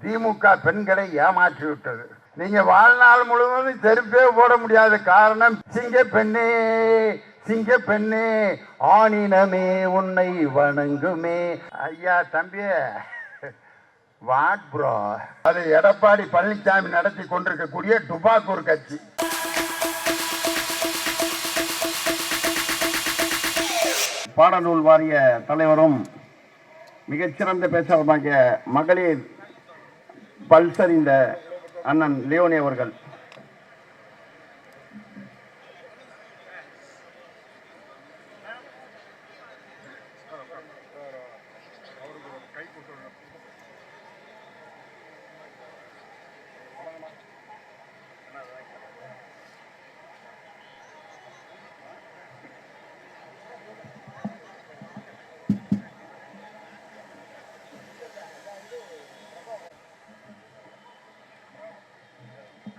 திமுக பெண்களை ஏமாற்றி விட்டது. நீங்க வாழ்நாள் முழுவதும் செருப்பே போட முடியாத காரணம் சிங்க பெண்ணே சிங்க பெண்ணே ஆணினமே உன்னை வணங்குமே. ஐயா தம்பி வாட் ப்ரோ, அது எடப்பாடி பழனிசாமி நடத்தி கொண்டிருக்கக்கூடிய டுபாக்கூர் கட்சி. பாடநூல் வாரிய தலைவரும் மிகச்சிறந்த பேச்சாளராகிய மகளிர் பல்சர் இந்த அண்ணன் லியோனி அவர்கள்,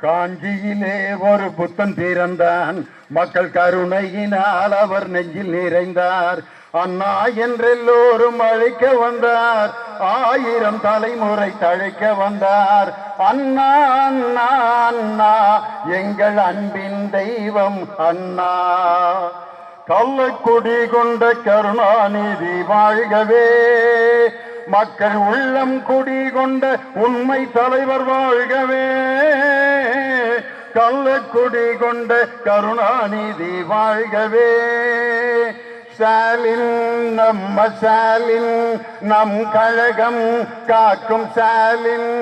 காஞ்சியிலே ஒரு புத்தன் பிறந்தான், மக்கள் கருணையினால் அவர் நெஞ்சில் நிறைந்தார். அண்ணா என்றெல்லோரும் அழைக்க வந்தார், 1000 தலைமுறை தழைக்க வந்தார். அண்ணா அண்ணா அண்ணா எங்கள் அன்பின் தெய்வம் அண்ணா. கள்ளக்குடி கொண்ட கருணாநிதி வாழ்கவே, மக்கள் உள்ளம் குடி கொண்ட உண்மை தலைவர் வாழ்கவே. கள்ளக்குடி கொண்ட கருணாநிதி வாழ்கவே. ஸ்டாலின் நம்ம ஸ்டாலின், நம் கழகம் காக்கும் ஸ்டாலின்.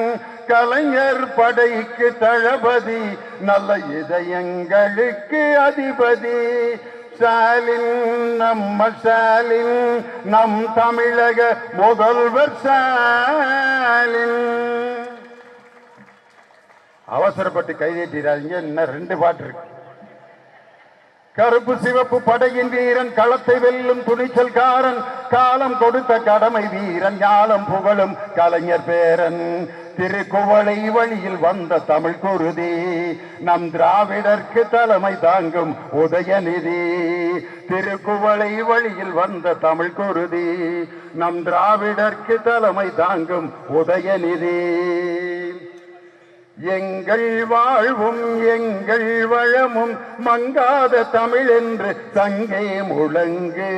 கலைஞர் படைக்கு தளபதி, நல்ல இதயங்களுக்கு அதிபதி. ஸ்டாலின் நம்ம ஸ்டாலின், நம் தமிழக முதல்வர் ஸ்டாலின். அவசரப்பட்டு கைதேற்றாதீங்க, இன்னும் 2 பாட்டு இருக்கு. கருப்பு சிவப்பு படையின் வீரன், களத்தை வெல்லும் துணிச்சல்காரன், காலம் கொடுத்த கடமை வீரன், ஞானம் புகழும் கலைஞர் பேரன். திருக்குவளை வழியில் வந்த தமிழ் குருதி, நம் திராவிடர்க்கு தலைமை தாங்கும் உதயநிதி. திருக்குவளை வழியில் வந்த தமிழ் குருதி, நம் திராவிடர்க்கு தலைமை தாங்கும் உதயநிதி. எங்கள் வாழ்வும் எங்கள் வளமும் மங்காத தமிழ் என்று சங்கே முழங்கு.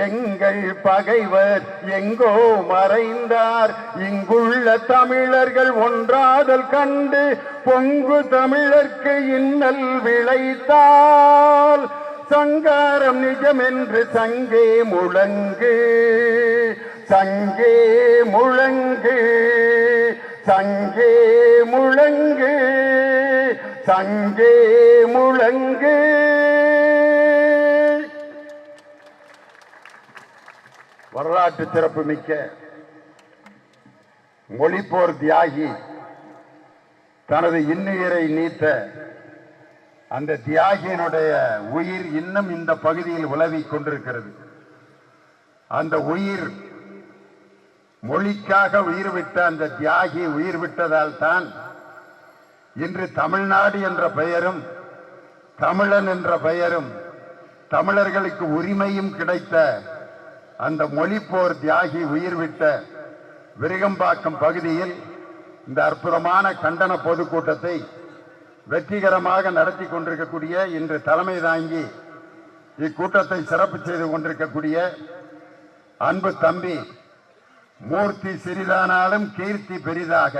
எங்கள் பகைவர் எங்கோ மறைந்தார், இங்குள்ள தமிழர்கள் ஒன்றாதல் கண்டு பொங்கு தமிழர்க்கு இன்னல் விளைத்தால். சங்காரம் நிஜம் என்று சங்கே முழங்கு, சங்கே முழங்கு, சங்கே முழங்கு, சங்கே முழங்கு. வரலாற்று சிறப்பு மிக்க மொழிப்போர் தியாகி, தனது இன்னுயிரை நீத்த அந்த தியாகியினுடைய உயிர் இன்னும் இந்த பகுதியில் உலவிக் கொண்டிருக்கிறது. அந்த உயிர், மொழிக்காக உயிர் விட்ட அந்த தியாகி உயிர் விட்டதால் தான் இன்று தமிழ்நாடு என்ற பெயரும் தமிழன் என்ற பெயரும் தமிழர்களுக்கு உரிமையும் கிடைத்த அந்த மொழிப்போர் தியாகி உயிர் விட்ட விருகம்பாக்கம் பகுதியில் இந்த அற்புதமான கண்டன பொதுக்கூட்டத்தை வெற்றிகரமாக நடத்தி கொண்டிருக்கக்கூடிய, இன்று தலைமை தாங்கி இக்கூட்டத்தை சிறப்பு செய்து கொண்டிருக்கக்கூடிய அன்பு தம்பி மூர்த்தி சிறிதானாலும் கீர்த்தி பெரிதாக.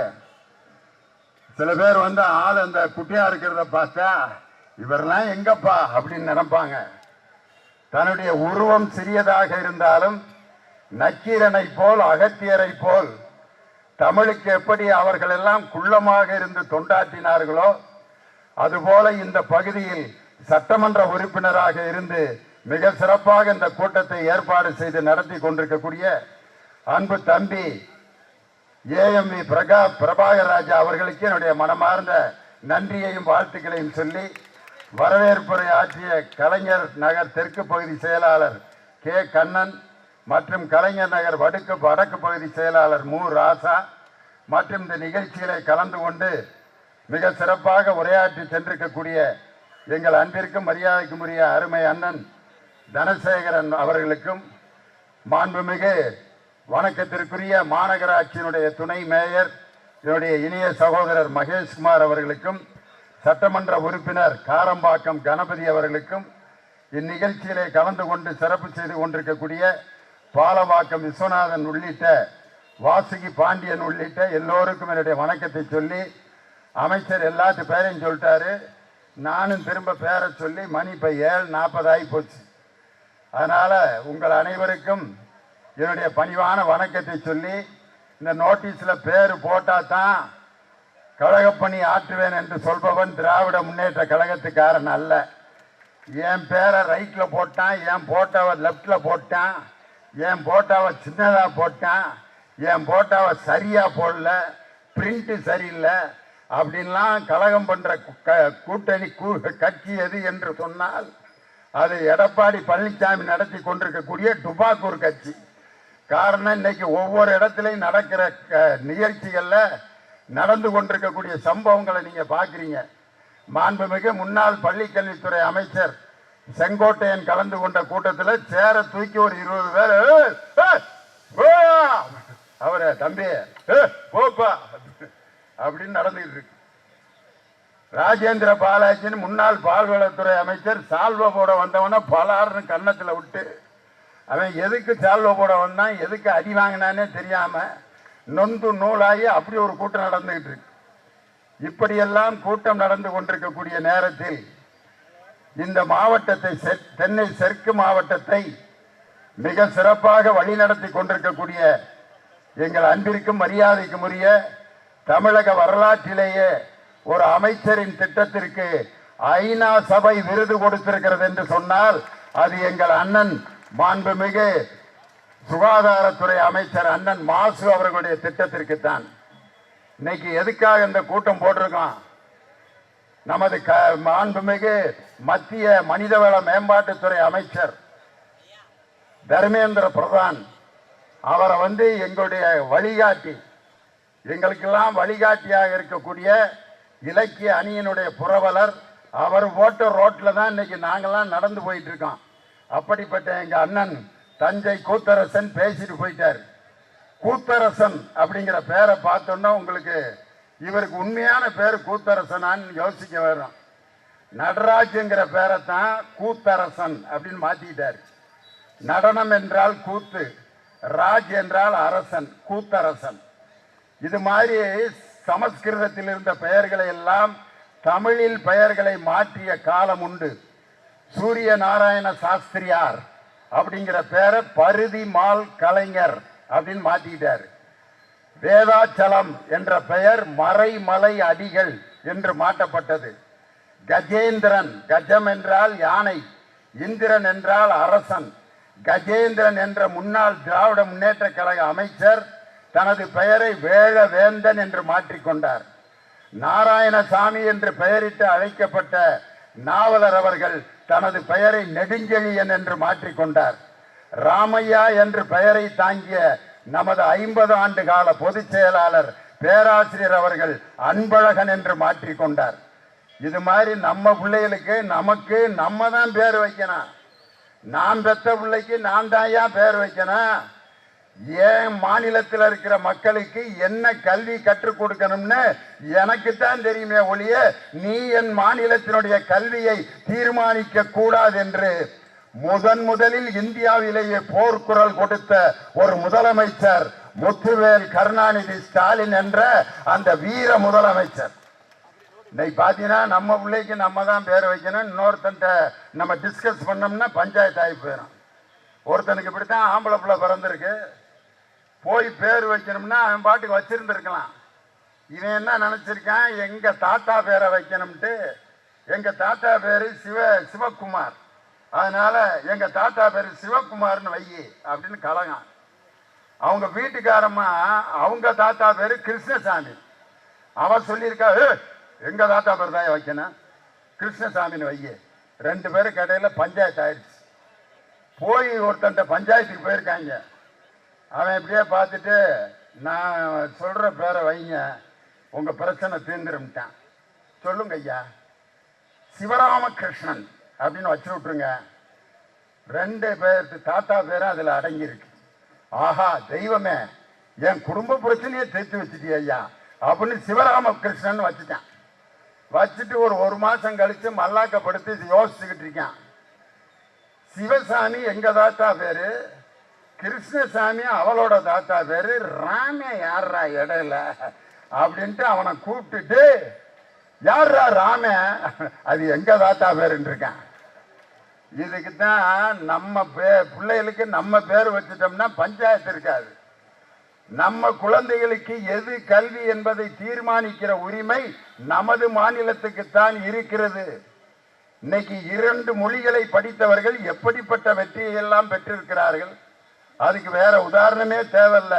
சில பேர் வந்து ஆள் அந்த குட்டியா இருக்கிறத பார்த்தா இவரெல்லாம் எங்கப்பா அப்படின்னு நினைப்பாங்க. தன்னுடைய உருவம் சிறியதாக இருந்தாலும் நக்கீரனை போல் அகத்தியரை போல் தமிழுக்கு எப்படி அவர்கள் எல்லாம் குள்ளமாக இருந்து தொண்டாற்றினார்களோ அதுபோல இந்த பகுதியில் சட்டமன்ற உறுப்பினராக இருந்து மிக சிறப்பாக இந்த கூட்டத்தை ஏற்பாடு செய்து நடத்தி கொண்டிருக்கக்கூடிய அன்பு தம்பி ஏஎம்வி பிரபாகர் ராஜா அவர்களுக்கு என்னுடைய மனமார்ந்த நன்றியையும் வாழ்த்துக்களையும் சொல்லி, வரவேற்புரை ஆற்றிய கலைஞர் நகர் தெற்கு பகுதி செயலாளர் கே கண்ணன் மற்றும் கலைஞர் நகர் வடக்கு பகுதி செயலாளர் மு ராசா மற்றும் இந்த நிகழ்ச்சிகளை கலந்து கொண்டு மிக சிறப்பாக உரையாற்றி சென்றிருக்கக்கூடிய எங்கள் அன்பிற்கும் மரியாதைக்கும் உரிய அருமை அண்ணன் தனசேகரன் அவர்களுக்கும், மாண்புமிகு வணக்கத்திற்குரிய மாநகராட்சியினுடைய துணை மேயர் என்னுடைய இனிய சகோதரர் மகேஷ்குமார் அவர்களுக்கும், சட்டமன்ற உறுப்பினர் காரம்பாக்கம் கணபதி அவர்களுக்கும், இந்நிகழ்ச்சியிலே கலந்து கொண்டு சிறப்பு செய்து கொண்டிருக்கக்கூடிய பாலவாக்கம் விஸ்வநாதன் உள்ளிட்ட வாசுகி பாண்டியன் உள்ளிட்ட எல்லோருக்கும் என்னுடைய வணக்கத்தை சொல்லி, அமைச்சர் எல்லாத்து பேரையும் சொல்லிட்டாரு. நானும் திரும்ப பேரை சொல்லி மணி இப்போ 7:40 ஆகி போச்சு. அதனால் உங்கள் அனைவருக்கும் என்னுடைய பணிவான வணக்கத்தை சொல்லி, இந்த நோட்டீஸில் பேர் போட்டால் தான் கழகப்பணி ஆற்றுவேன் என்று சொல்பவன் திராவிட முன்னேற்ற கழகத்துக்காரன் அல்ல. என் பேரை ரைட்டில் போட்டான், என் போட்டாவை லெஃப்டில் போட்டான், என் போட்டாவை சின்னதாக போட்டான், என் போட்டாவை சரியாக போடல, பிரிண்ட்டு சரியில்லை அப்படின்லாம் கழகம் பண்ணுற கூட்டணி கட்சி எது என்று சொன்னால் அது எடப்பாடி பழனிசாமி நடத்தி கொண்டிருக்கக்கூடிய டுபாக்கூர் கட்சி. காரணம், இன்னைக்கு ஒவ்வொரு இடத்துலையும் நடக்கிற நிகழ்ச்சிகளில் நடந்து கொண்டிருக்கக்கூடிய சம்பவங்களை நீங்கள் பார்க்குறீங்க. மாண்புமிகு முன்னாள் பள்ளிக்கல்வித்துறை அமைச்சர் செங்கோட்டையன் கலந்து கொண்ட கூட்டத்தில் சேர தூக்கி ஒரு 20 பேர் அவரை தம்பி போப்பா அப்படின்னு நடந்துகிட்டு இருக்கு. ராஜேந்திர பாலாஜின்னு முன்னாள் பால்வளத்துறை அமைச்சர் சால்வ போட வந்தவன பலாருன்னு கன்னத்தில் விட்டு, அவன் எதுக்கு சால்வ போட வந்தான், எதுக்கு அடி வாங்கினானே தெரியாம நொந்து நூலாகி அப்படி ஒரு கூட்டம் நடந்துகிட்டு இருக்கு. இப்படியெல்லாம் கூட்டம் நடந்து கொண்டிருக்கக்கூடிய நேரத்தில் இந்த மாவட்டத்தை, தென்னை தெற்கு மாவட்டத்தை மிக சிறப்பாக வழிநடத்தி கொண்டிருக்கக்கூடிய எங்கள் அன்பிற்கும் மரியாதைக்கும் உரிய தமிழக வரலாற்றிலேயே ஒரு அமைச்சரின் திட்டத்திற்கு ஐநா சபை விருது கொடுத்திருக்கிறது என்று சொன்னால் அது எங்கள் அண்ணன் மாண்புமிகு சுகாதாரத்துறை அமைச்சர் அண்ணன் மாசு அவர்களுடைய திட்டத்திற்கு தான். இன்னைக்கு எதுக்காக இந்த கூட்டம் போட்டிருக்கோம்? நமது மாண்புமிகு மத்திய மனிதவள மேம்பாட்டுத்துறை அமைச்சர் தர்மேந்திர பிரதான் அவரை எங்களுடைய வழிகாட்டி, எங்களுக்கெல்லாம் வழிகாட்டியாக இருக்கக்கூடிய இலக்கிய அணியினுடைய புரவலர், அவர் போட்ட ரோட்டில் தான் இன்னைக்கு நாங்கள்லாம் நடந்து போயிட்டு இருக்கோம். அப்படிப்பட்ட எங்கள் அண்ணன் தஞ்சை கூத்தரசன் பேசிட்டு போயிட்டார். கூத்தரசன் அப்படிங்கிற பேரை பார்த்தோன்னா உங்களுக்கு இவருக்கு உண்மையான பேர் கூத்தரசனான்னு யோசிக்க வரும். நடராஜ்ங்கிற பேரை தான் கூத்தரசன் அப்படின்னு மாற்றிக்கிட்டார். நடனம் என்றால் கூத்து, ராஜ் என்றால் அரசன், கூத்தரசன். இது மாதிரி சமஸ்கிருதத்தில் இருந்த பெயர்களை எல்லாம் தமிழில் பெயர்களை மாற்றிய காலம் உண்டு. சூரிய நாராயண சாஸ்திரியார் அப்படிங்கிற பேரை பருதி மால் கலைஞர் அப்படின்னு மாற்றிக்கிட்டார். வேதாச்சலம் என்ற பெயர் மறைமலை அடிகள் என்று மாற்றப்பட்டது. கஜேந்திரன், கஜம் என்றால் யானை, இந்திரன் என்றால் அரசன். கஜேந்திரன் என்ற முன்னாள் திராவிட முன்னேற்ற கழக அமைச்சர் தனது பெயரை வேழவேந்தன் என்று மாற்றிக்கொண்டார். நாராயணசாமி என்று பெயரிட்டு அழைக்கப்பட்ட நாவலர் அவர்கள் தனது பெயரை நெடுஞ்செழியன் என்று மாற்றிக்கொண்டார். ராமையா என்று பெயரை தாங்கிய நமது 50 ஆண்டு கால பொதுச் செயலாளர் பேராசிரியர் அவர்கள் அன்பழகன் என்று மாற்றிக்கொண்டார். இது மாதிரி நம்ம பிள்ளைகளுக்கு நமக்கு நம்ம தான் பேர் வைக்கணும். நான் பெற்ற பிள்ளைக்கு நான் தாயா பேர் வைக்கணும். ஏன் மாநிலத்தில் இருக்கிற மக்களுக்கு என்ன கல்வி கற்றுக் கொடுக்கணும்னு எனக்கு தான் தெரியுமே ஒழிய நீ என் மாநிலத்தினுடைய கல்வியை தீர்மானிக்க கூடாது என்று முதலில் இந்தியாவிலேயே போர்க்குரல் கொடுத்த ஒரு முதலமைச்சர் முத்துவேல் கருணாநிதி ஸ்டாலின் என்ற அந்த வீர முதலமைச்சர். இன்னைக்கு பார்த்தீங்கன்னா நம்ம பிள்ளைக்கு நம்ம தான் பேர் வைக்கணும். இன்னொருத்தன்ட்ட நம்ம டிஸ்கஸ் பண்ணோம்னா பஞ்சாயத்து ஆகி போயிடும். ஒருத்தனுக்கு இப்படித்தான் ஆம்பளை பிள்ளை பிறந்திருக்கு, போய் பேர் வைக்கணும்னா அவன் பாட்டுக்கு வச்சிருந்துருக்கலாம். இவன் என்ன நினைச்சிருக்கான், எங்க தாத்தா பேரை வைக்கணும்ட்டு. எங்க தாத்தா பேரு சிவகுமார், அதனால எங்க தாத்தா பேரு சிவகுமார்னு வை அப்படின்னு கலகம். அவங்க வீட்டுக்காரம்மா அவங்க தாத்தா பேரு கிருஷ்ணசாமி, அவ சொல்லியிருக்கா எங்க தாத்தா பேர் தான் வைக்கணும், கிருஷ்ணசாமின்னு வை. 2 பேரும் கடையில பஞ்சாயத்து ஆயிடுச்சு. போய் ஒருத்தன்ட்ட பஞ்சாயத்துக்கு போயிருக்காங்க. அவன் இப்படியே பார்த்துட்டு நான் சொல்ற பேரை வைங்க, உங்க பிரச்சனை தீர்ந்துருட்டான். சொல்லுங்க ஐயா, சிவராமகிருஷ்ணன் அப்படின்னு வச்சு விட்டுருங்க. 2 பேருக்கு தாத்தா பேரும் அதில் அடங்கியிருக்கு. ஆஹா தெய்வமே, என் குடும்ப பிரச்சனையை தீர்த்து வச்சுட்டியா ஐயா அப்படின்னு சிவராமகிருஷ்ணன் வச்சுட்டான். வச்சுட்டு ஒரு மாசம் கழிச்சு மல்லாக்கப்படுத்தி யோசிச்சுக்கிட்டு இருக்கான். சிவசாமி எங்க தாத்தா பேரு, கிருஷ்ணசாமி அவளோட தாத்தா பேரு, ராம யாரா இடையில அப்படின்ட்டு அவனை கூப்பிட்டுட்டு, யாரா ராம, அது எங்க தாத்தா பேருன்னு இருக்கான். இதுக்குதான் நம்ம பிள்ளைகளுக்கு நம்ம பேர் வச்சுட்டோம்னா பஞ்சாயத்து இருக்காது. நம்ம குழந்தைகளுக்கு எது கல்வி என்பதை தீர்மானிக்கிற உரிமை நமது மாநிலத்துக்குத்தான் இருக்கிறது. இன்னைக்கு 2 மொழிகளை படித்தவர்கள் எப்படிப்பட்ட வெற்றியை எல்லாம் பெற்றிருக்கிறார்கள். அதுக்கு வேற உதாரணமே தேவையில்ல.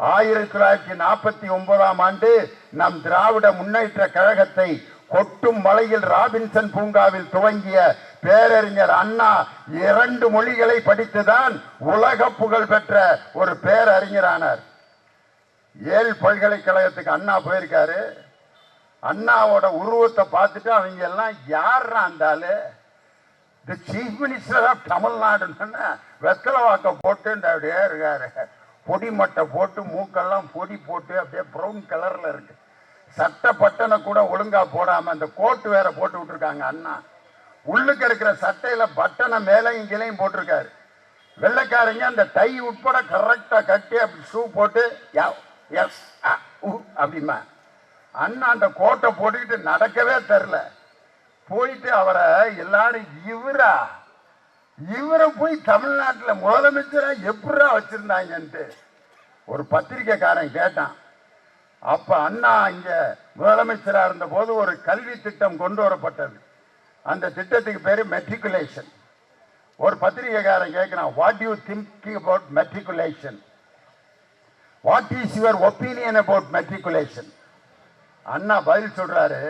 1949ஆம் ஆண்டு நம் திராவிட முன்னேற்ற கழகத்தை கொட்டும் மலையில் ராபின்சன் பூங்காவில் துவங்கிய பேரறிஞர் அண்ணா 2 மொழிகளை படித்துதான் உலக புகழ் பெற்ற ஒரு பேரறிஞரானார். ஏல் பல்கலைக்கழகத்துக்கு அண்ணா போயிருக்காரு. அண்ணாவோட உருவத்தை பார்த்துட்டு அவங்க எல்லாம் யாரா இருந்தாலும் தி சீஃப் மினிஸ்டர் ஆஃப் தமிழ்நாடுன்னு வெத்தலை வாக்க போட்டு அப்படியே இருக்காரு. பொடி மட்டை போட்டு மூக்கெல்லாம் பொடி போட்டு அப்படியே ப்ரௌன் கலர்ல இருக்கு. சட்டை பட்டனை கூட ஒழுங்கா போடாம அந்த கோட்டு வேற போட்டு விட்டுருக்காங்க. அண்ணா உள்ளுக்கு இருக்கிற சட்டையில பட்டனை மேலையும் கீழையும் போட்டிருக்காரு. வெள்ளைக்காரங்க அந்த டை உட்பட கரெக்டா கட்டி அப்படி ஷூ போட்டு எஸ் அப்படிமா. அண்ணா அந்த கோட்டை போட்டுக்கிட்டு நடக்கவே தெரில. போயிட்டு அவரை எல்லாரும் இவரை போய் தமிழ்நாட்டில் முதலமைச்சரா எப்படா வச்சிருந்தாங்கன்ட்டு ஒரு பத்திரிக்கைக்காரன் கேட்டான். அப்ப அண்ணா இங்க முதலமைச்சரா இருந்த போது ஒரு கல்வி திட்டம் கொண்டு வரப்பட்டது. அந்த திட்டத்துக்கு பேரு மெட்ரிகுலேஷன். ஒரு பத்திரிகைக்காரன் கேட்கிறான், what you thinking about matriculation, what is your opinion about matriculation? Anna பதில் சொல்றாரு,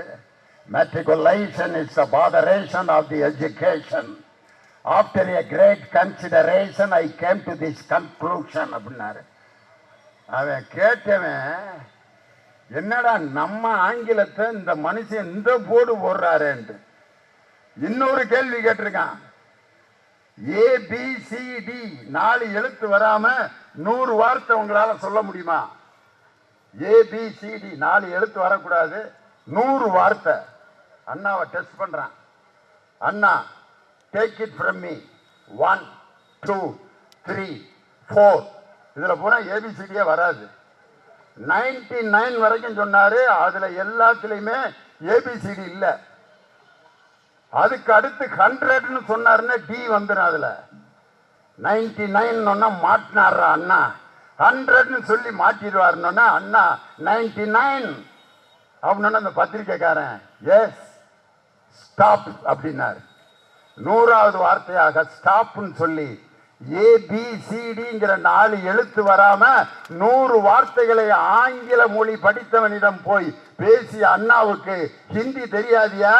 matriculation is the botheration of the education. After a great consideration I came to this conclusion அப்படின்னாரு. அவன் கேட்டவன், என்னடா நம்ம ஆங்கிலத்தை இந்த மனுஷன் இந்த போர்டு போடுறாருன்ட்டு இன்னொரு கேள்வி கேட்டிருக்கான். ஏபிசிடி 4 எழுத்து வராம 100 வார்த்தை உங்களால சொல்ல முடியுமா? ஏபிசிடி 4 எழுத்து வரக்கூடாது, 100 வார்த்தை. அண்ணாவை டெஸ்ட் பண்றான். அண்ணா, டேக் இட் ஃப்ரம் மீ, 1 2 3 4. இதுல பூரா ஏபிசிடியே வராது. 99 வரைக்கும் சொன்னாரு. அதுல எல்லாத்துலயுமே ஏபிசிடி இல்ல. அதுக்கு அடுத்து 100ன்னு சொன்னாருன்னா டி வந்துடும். அதுல 99 மாட்டினார் அண்ணா. 100ன்னு சொல்லி மாட்டிடுவாருன்னா அண்ணா 99 அப்படின்னு அந்த பத்திரிக்கைக்காரன் எஸ் ஸ்டாப் அப்படின்னாரு. 100வது வார்த்தையாக ஸ்டாப்னு சொல்லி ஏபிசிடிங்கிற 4 எழுத்து வராம 100 வார்த்தைகளை ஆங்கில மொழி படித்தவனிடம் போய் பேசிய அண்ணாவுக்கு ஹிந்தி தெரியாதியா?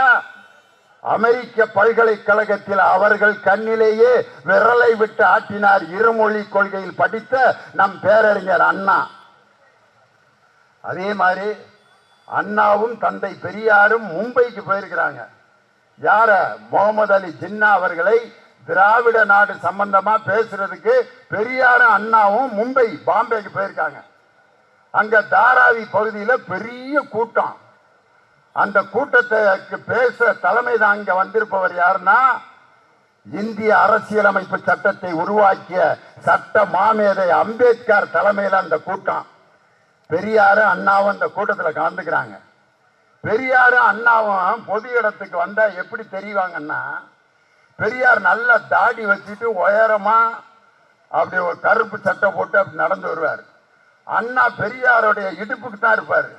அமெரிக்க பல்கலைக்கழகத்தில் அவர்கள் கண்ணிலேயே விரலை விட்டு ஆட்டினார் இருமொழி கொள்கையில் படித்த நம் பேரறிஞர் அண்ணா. அதே மாதிரி அண்ணாவும் தந்தை பெரியாரும் மும்பைக்கு போயிருக்கிறாங்க. யார? முகமது அலி ஜின்னா அவர்களை திராவிட நாடு சம்பந்தமா பேசுறதுக்கு பெரியாரும் அண்ணாவும் மும்பை பாம்பேக்கு போயிருக்காங்க. அங்க தாராவி பகுதியில பெரிய கூட்டம். அந்த கூட்டத்தை பேச தலைமை தாங்க வந்திருப்பவர் யாருன்னா, இந்திய அரசியலமைப்பு சட்டத்தை உருவாக்கிய சட்ட மாமேதை அம்பேத்கர் தலைமையில அந்த கூட்டம். பெரியாரும் அண்ணாவும் அந்த கூட்டத்தில் கலந்துக்கிறாங்க. பெரியாரும் அண்ணாவும் பொது இடத்துக்கு வந்தா எப்படி தெரிவாங்கன்னா, பெரியார் நல்ல தாடி வச்சுட்டு உயரமா அப்படி ஒரு கருப்பு சட்டை போட்டு அப்படி நடந்து வருவார். அண்ணா பெரியாருடைய இடுப்புக்கு தான் இருப்பாரு.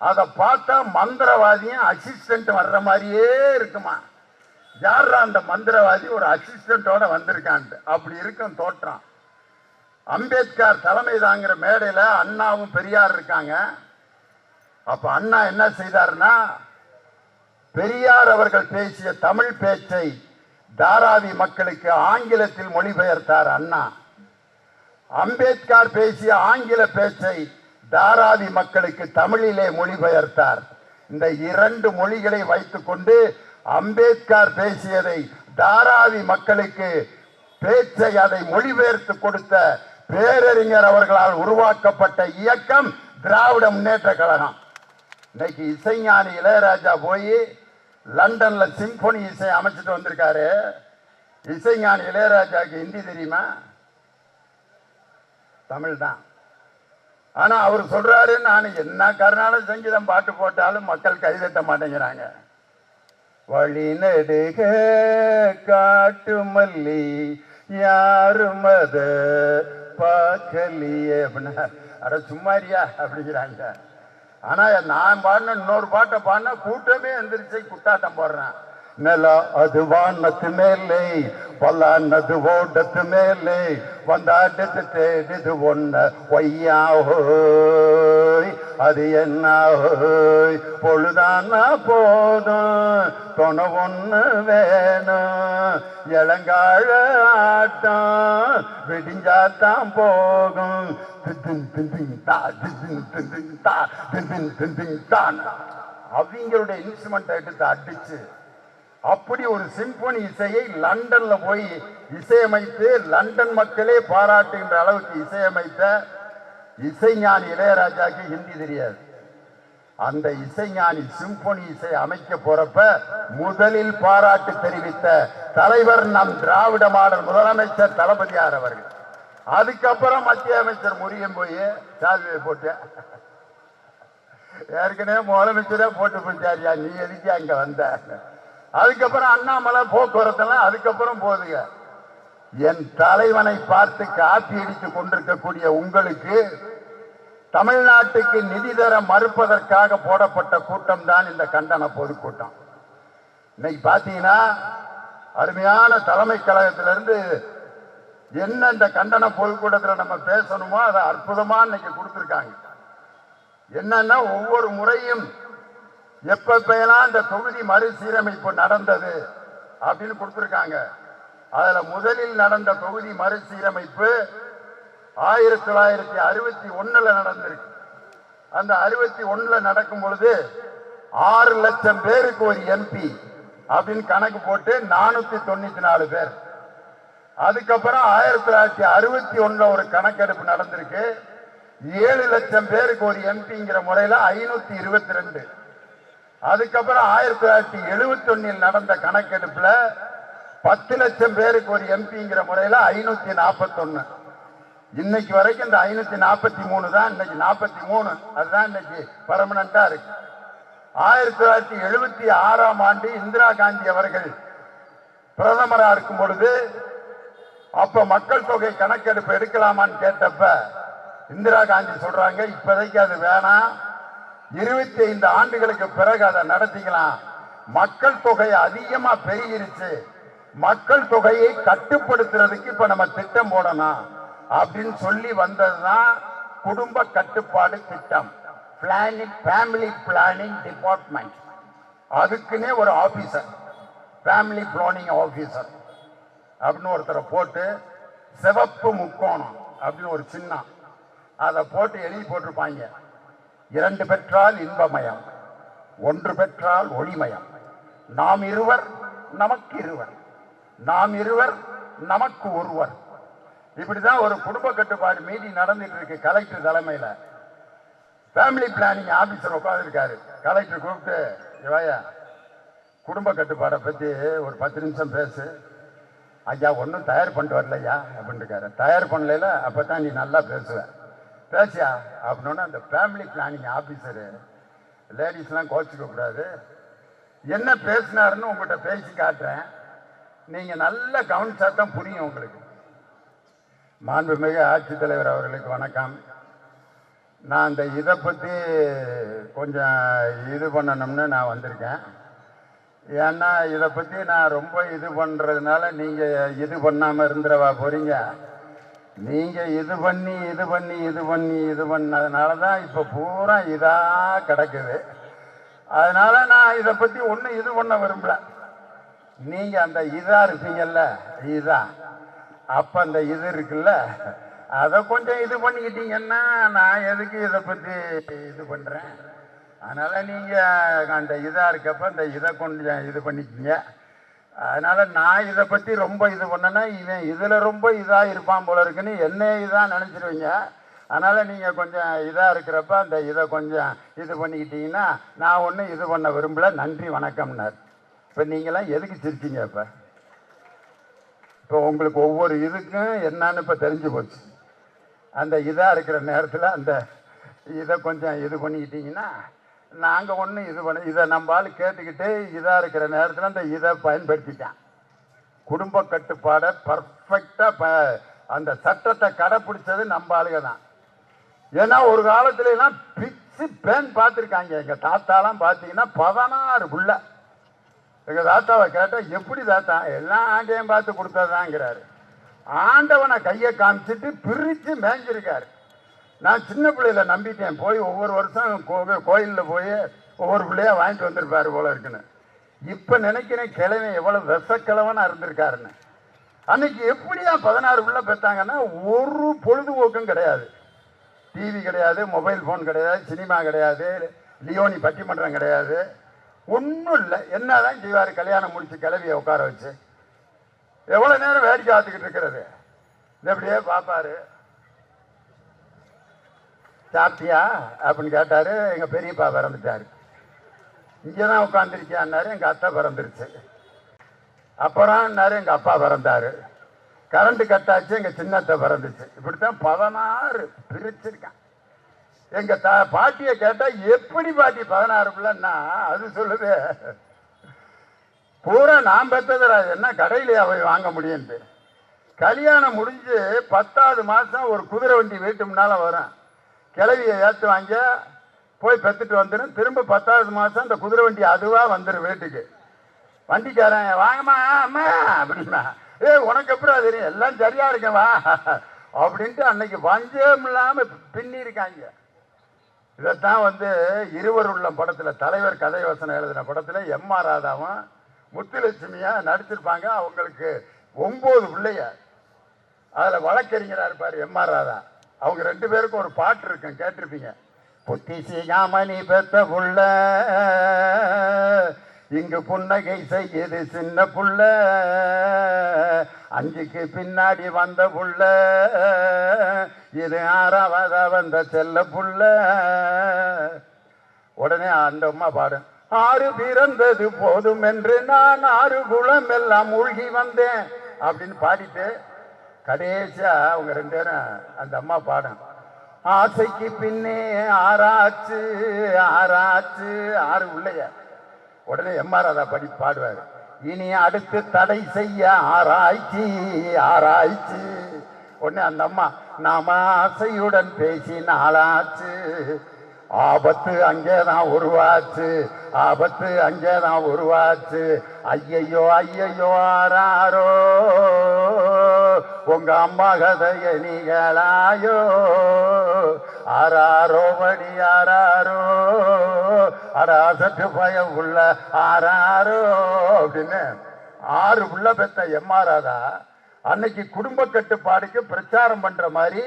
அதை பார்த்தா மந்திரவாதியும் அசிஸ்டன்ட் வர்ற மாதிரியே இருக்குமா. யாரா அந்த மந்திரவாதி ஒரு அசிஸ்டன்டோட வந்திருக்கான்ட்டு அப்படி இருக்கும் தோற்றம். அம்பேத்கர் தலைமை தாங்கிற மேடையில அண்ணாவும் பெரியார் இருக்காங்க. அப்ப அண்ணா என்ன செய்தார்னா, பெரியார் அவர்கள் பேசிய தமிழ் பேச்சை தாராவி மக்களுக்கு ஆங்கிலத்தில் மொழிபெயர்த்தார் அண்ணா. அம்பேத்கர் பேசிய ஆங்கில பேச்சை தாராவி மக்களுக்கு தமிழிலே மொழிபெயர்த்தார். இந்த 2 மொழிகளை வைத்துக் கொண்டு அம்பேத்கர் பேசியதை தாராவி மக்களுக்கு பேச்சை அதை மொழிபெயர்த்து கொடுத்த பேரறிஞர் அவர்களால் உருவாக்கப்பட்ட இயக்கம் திராவிட முன்னேற்ற கழகம். இன்னைக்கு இசைஞானி இளையராஜா போய் லண்டன்ல சிம்பொனி இசை அமைச்சிட்டு வந்திருக்காரு. இசைஞானி இளையராஜாவுக்கு ஹிந்தி தெரியுமா? தமிழ் தான். ஆனா அவர் சொல்றாரு, நான் என்ன கர்நாடக சங்கீதம் பாட்டு போட்டாலும் மக்கள் கைதட்ட மாட்டேங்கிறாங்க. வழி நெடுக காட்டு மல்லி யாரும் அத பார்க்கலையே அப்படின்னா, அட சும்மாரியா அப்படிங்கிறாங்க. ஆனா நான் பாடின இன்னொரு பாட்டை பாடினா கூட்டமே எந்திரிச்சு குட்டாட்டம் போடுறேன். நில அது வானத்து மேலே பல்லானது ஓட்டத்து மேலே வந்தாட்டு தேடுது ஒன்ன ஒய்யா ஹோய் அது என்ன ஹோய் பொழுதானா போதும் தொண ஒண்ணு வேணும் இளங்காழ ஆட்டம் விடிஞ்சாத்தான் போகும். அவங்களுடைய இன்ஸ்ட்ருமெண்ட் எடுத்து அடிச்சு அப்படி ஒரு சிம்பொனி இசையை லண்டன்ல போய் இசையமைத்து லண்டன் மக்களே பாராட்டுகின்ற அளவுக்கு இசையமைத்த இசைஞானி இளையராஜாக்கு ஹிந்தி தெரியாது. அந்த இசைஞானி சிம்பொனி இசை அமைக்க போறப்ப முதலில் பாராட்டு தெரிவித்த தலைவர் நம் திராவிட மாடல் முதலமைச்சர் தளபதியார் அவர்கள். அதுக்கப்புறம் மத்திய அமைச்சர் முருகன் போய் சால்வையை போட்டு ஏற்கனவே முதலமைச்சரே போட்டு போச்சாரியா நீ எதுக்கு அங்க வந்த. அதுக்கப்புறம் அண்ணாமலை போக்குவரத்தெல்லாம் அதுக்கப்புறம் போதுங்க. என் தலைவனை பார்த்து காப்பி அடித்துக் கொண்டிருக்கக்கூடிய உங்களுக்கு தமிழ்நாட்டுக்கு நிதி தர மறுப்பதற்காக போடப்பட்ட கூட்டம் தான் இந்த கண்டன பொதுக்கூட்டம். இன்னைக்கு பாத்தீங்கன்னா அருமையான தலைமை கழகத்திலிருந்து என்ன இந்த கண்டன பொதுக்கூட்டத்தில் நம்ம பேசணுமோ அதை அற்புதமா இன்னைக்கு கொடுத்திருக்காங்க. என்னன்னா ஒவ்வொரு முறையும் எப்பெல்லாம் இந்த தொகுதி மறுசீரமைப்பு நடந்தது அப்படின்னு கொடுத்திருக்காங்க. அதுல முதலில் நடந்த தொகுதி மறுசீரமைப்பு 1961 நடந்திருக்கு. அந்த 61 நடக்கும் பொழுது 6 லட்சம் பேருக்கு ஒரு எம்பி அப்படின்னு கணக்கு போட்டு 494 பேர். அதுக்கப்புறம் 1961 ஒரு கணக்கெடுப்பு நடந்திருக்கு. 7 லட்சம் பேருக்கு ஒரு எம்பிங்கிற முறையில 522. அதுக்கப்புறம் 1971 நடந்த கணக்கெடுப்புல 10 லட்சம் பேருக்கு ஒரு எம்பிங்கிற முறையில 541. இன்னைக்கு வரைக்கும் இந்த 543 தான் இன்னைக்கு 43. அதுதான் இன்னைக்கு பர்மனண்டா இருக்கு. 1976 ஆண்டு இந்திரா காந்தி அவர்கள் பிரதமரா இருக்கும் பொழுது அப்ப மக்கள் தொகை கணக்கெடுப்பு எடுக்கலாமான்னு கேட்டப்ப இந்திரா காந்தி சொல்றாங்க, இப்போதைக்கு அது வேணாம், 25 ஆண்டுகளுக்கு பிறகு அதை நடத்திக்கலாம். மக்கள் தொகை அதிகமா பெருகிருச்சு, மக்கள் தொகையை கட்டுப்படுத்துறதுக்கு இப்ப நம்ம திட்டம் போடணும் அப்படின்னு சொல்லி வந்ததுதான் குடும்ப கட்டுப்பாடு திட்டம், ஃபேமிலி பிளானிங் டிபார்ட்மெண்ட். அதுக்குன்னே ஒரு ஆபீசர், ஃபேமிலி பிளானிங் ஆபீசர் அப்படின்னு ஒருத்தரை போட்டு சிவப்பு முக்கோணம் அப்படின்னு ஒரு சின்னம் அதை போட்டு எழுதி போட்டிருப்பாங்க. 2 பெற்றால் இன்பமயம், 1 பெற்றால் ஒளிமயம், நாம் இருவர் நமக்கு இருவர், நாம் இருவர் நமக்கு ஒருவர். இப்படிதான் ஒரு குடும்ப கட்டுப்பாடு மீட்டிங் நடந்துட்டு இருக்கு கலெக்டர் தலைமையில. ஃபேமிலி பிளானிங் ஆபீசர் உட்கார்ந்துருக்காரு. கலெக்டர் கூப்பிட்டு, இவாயா குடும்ப கட்டுப்பாடை பத்தி ஒரு 10 நிமிஷம் பேசு. ஐயா ஒன்றும் தயார் பண்ணிட்டு வரலையா அப்படின்னு இருக்காரு. தயார் பண்ணல, அப்பதான் நீ நல்லா பேசுவ, பேசியா அப்படின்னா அந்த ஃபேமிலி பிளானிங் ஆபீசரு, லேடிஸ்லாம் கோச்சிக்க கூடாது, என்ன பேசினாருன்னு உங்கள்கிட்ட பேசி காட்டுறேன், நீங்க நல்ல கவனிச்சா தான் புரியும் உங்களுக்கு. மாண்புமிகு ஆட்சித்தலைவர் அவர்களுக்கு வணக்கம். நான் இந்த இதை பற்றி கொஞ்சம் இது பண்ணணும்னு நான் வந்திருக்கேன். ஏன்னா இதை பற்றி நான் ரொம்ப இது பண்ணுறதுனால நீங்கள் இது பண்ணாமல் இருந்துடவா போகிறீங்க. நீங்கள் இது பண்ணதுனால தான் இப்போ பூரா இதாக கிடக்குது. அதனால நான் இதை பற்றி ஒன்றும் இது பண்ண விரும்பல. நீங்கள் அந்த இதாக இருப்பீங்கல்ல, இதான் அப்போ அந்த இது இருக்குல்ல, அதை கொஞ்சம் இது பண்ணிக்கிட்டீங்கன்னா நான் எதுக்கு இதை பற்றி இது பண்ணுறேன். அதனால் நீங்கள் அந்த இதாக இருக்கப்ப அந்த இதை கொஞ்சம் இது பண்ணிக்கிங்க. அதனால நான் இதை பத்தி ரொம்ப இது பண்ணேன்னா இவன் இதுல ரொம்ப இதா இருப்பான் போல இருக்குன்னு என்ன இதான் நினைச்சிருவீங்க. அதனால நீங்க கொஞ்சம் இதா இருக்கிறப்ப அந்த இதை கொஞ்சம் இது பண்ணிக்கிட்டீங்கன்னா நான் ஒன்றும் இது பண்ண விரும்பல. நன்றி வணக்கம்னார். இப்போ நீங்களாம் எதுக்கு சிரிச்சீங்க? இப்போ உங்களுக்கு ஒவ்வொரு இதுக்கும் என்னன்னு இப்போ தெரிஞ்சு போச்சு. அந்த இதாக இருக்கிற நேரத்தில் அந்த இதை கொஞ்சம் இது பண்ணிக்கிட்டீங்கன்னா நாங்கள் ஒன்றும் இது பண்ண இதை நம்ம ஆள் கேட்டுக்கிட்டு இதாக இருக்கிற நேரத்தில் அந்த இதை பயன்படுத்திட்டான். குடும்ப கட்டுப்பாடை பர்ஃபெக்டாக அந்த சட்டத்தை கடைப்பிடிச்சது நம்ம ஆளுங்க தான். ஏன்னா ஒரு காலத்துலலாம் பிச்சு பேன் பார்த்துருக்காங்க. எங்கள் தாத்தாலாம் பார்த்தீங்கன்னா 16 புள்ள. எங்கள் தாத்தாவை கேட்டால் எப்படி தாத்தா எல்லாம் ஆண்டையும் பார்த்து கொடுத்ததாங்கிறாரு. ஆண்டவனை கையை காமிச்சிட்டு பிரித்து மேய்ஞ்சிருக்காரு. நான் சின்ன பிள்ளையில நம்பிட்டேன். போய் ஒவ்வொரு வருஷம் கோயிலில் போய் ஒவ்வொரு பிள்ளையா வாங்கிட்டு வந்திருப்பாரு போல இருக்குன்னு. இப்போ நினைக்கிறேன் கிழமை எவ்வளோ விஷக்கிழவனா இருந்திருக்காருன்னு. அன்னைக்கு எப்படியா 16 பிள்ளை பெற்றாங்கன்னா ஒரு பொழுதுபோக்கும் கிடையாது. டிவி கிடையாது, மொபைல் ஃபோன் கிடையாது, சினிமா கிடையாது, லியோனி பட்டிமன்றம் கிடையாது, ஒன்றும் இல்லை. என்னதான் செய்வார்? கல்யாணம் முடிச்சு கிளவியை உட்கார வச்சு எவ்வளோ நேரம் வேடிக்கை பார்த்துக்கிட்டு இருக்கிறது. இது எப்படியே பார்ப்பாரு. சாப்பிட்டியா அப்படின்னு கேட்டார். எங்கள் பெரியப்பா பிறந்துட்டார். இங்கே தான் உட்காந்துருக்கியான்னாரு. எங்கள் அத்தை பிறந்துருச்சு. அப்புறம்னாரு எங்கள் அப்பா பிறந்தார். கரண்ட் கட்டாச்சு. எங்கள் சின்னத்தை பிறந்துச்சு. இப்படித்தான் 16 பிரிச்சிருக்கான். எங்கள் பாட்டியை கேட்டால் எப்படி பாட்டி 16 பிள்ளைன்னா அது சொல்லுது பூரா நான் பெற்றதுரா, என்ன கடையிலேயே அவை வாங்க முடியும்ட்டு. கல்யாணம் முடிஞ்சு 10வது மாதம் ஒரு குதிரை வண்டி வீட்டு முன்னால் வரும். கிளவியை ஏற்று வாங்க போய் பெற்றுட்டு வந்துடும். திரும்ப 10வது மாதம் அந்த குதிரை வண்டி அதுவாக வந்துடும் வீட்டுக்கு. வண்டிக்காரன் வாங்கம்மா அம்மா அப்படின்னா உனக்கு எப்படி தெரியும்? எல்லாம் சரியா இருக்கவா அப்படின்ட்டு அன்னைக்கு பஞ்சம் இல்லாமல் பின்னி இருக்காங்க. இதைத்தான் இருவர் உள்ள படத்தில் தலைவர் கதை வசனம் எழுதின படத்தில் எம்.ஆர். ராதாவும் முத்துலட்சுமியா நடிச்சிருப்பாங்க. அவங்களுக்கு 9 பிள்ளைய. அதில் வழக்கறிஞராக இருப்பார் எம்.ஆர். ராதா. அவங்க 2 பேருக்கும் ஒரு பாட்டு இருக்கும், கேட்டிருப்பீங்க. புத்தி சீகாமணி பெத்த புள்ள இங்கு புன்னகை செய்யுது சின்ன புள்ள, 5க்கு பின்னாடி வந்த புள்ள இது 6வதா வந்த செல்ல புள்ள. உடனே அந்த அம்மா பாடும். 6 பிறந்தது போதும் என்று நான் 6 குளம் எல்லாம் மூழ்கி வந்தேன் அப்படின்னு பாடிட்டு கடைசியா அவங்க 2 பேரும் அந்த அம்மா பாடும். ஆசைக்கு பின்னே ஆராய்ச்சி ஆராய்ச்சி 6 உள்ளைய. உடனே எம்.ஆர். ராதா பாடுவார். இனி அடுத்து தடை செய்ய ஆராய்ச்சி ஆராய்ச்சி. உடனே அந்த அம்மா நாம ஆசையுடன் பேசி நாளாச்சு, ஆபத்து அங்கேதான் உருவாச்சு, ஆபத்து அங்கேதான் உருவாச்சு. ஐயையோ ஐயையோ ஆராரோ உங்க அம்மா கதைய நீங்களாயோ, ஆராரோ படி ஆராரோ அடா சற்று பயம் உள்ள ஆராரோ அப்படின்னு 6 புள்ள பெத்த எம்.ஆர். ராதா அன்னைக்கு குடும்ப கட்டுப்பாடுக்கு பிரச்சாரம் பண்ற மாதிரி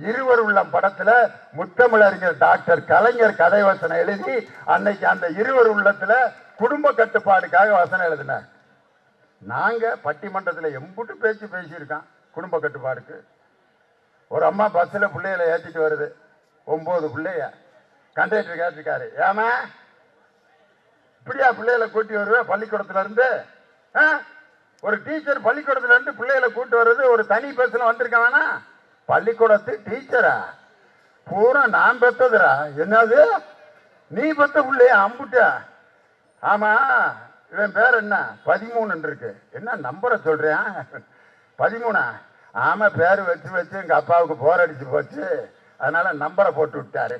இருவர் உள்ள படத்துல முத்தமிழறிஞர் டாக்டர் கலைஞர் கதை வசனம் எழுதி அன்னைக்கு அந்த இருவர் உள்ளத்துல குடும்ப கட்டுப்பாடுக்காக வசனம் எழுதினார். நாங்க பட்டிமன்றத்தில் எம்புட்டு பேச்சு பேசியிருக்கான் குடும்ப கட்டுப்பாடுக்கு. ஒரு அம்மா பஸ்ல பிள்ளைகளை ஏற்றிட்டு வருது, 9 பிள்ளைய. கண்டக்டர் கேட்டிருக்காரு, ஏமா இப்படியா பிள்ளைகளை கூட்டி வருவேன் பள்ளிக்கூடத்துல இருந்து? ஒரு டீச்சர் பள்ளிக்கூடத்துல இருந்து பிள்ளைகளை கூட்டு வர்றது ஒரு தனி பஸ்ல வந்திருக்க வேணா? பள்ளிக்கூடத்து டீச்சரா? பூரா நான் பெற்றதுரா. என்னது நீ பெற்ற பிள்ளைய அம்புட்ட? ஆமா இவன் பேர் என்ன 13 இருக்கு. என்ன நம்பரை சொல்றேன்? 13? ஆமா பேர் வச்சு வச்சு எங்க அப்பாவுக்கு போர் அடிச்சு போச்சு, அதனால நம்பரை போட்டு விட்டாரு.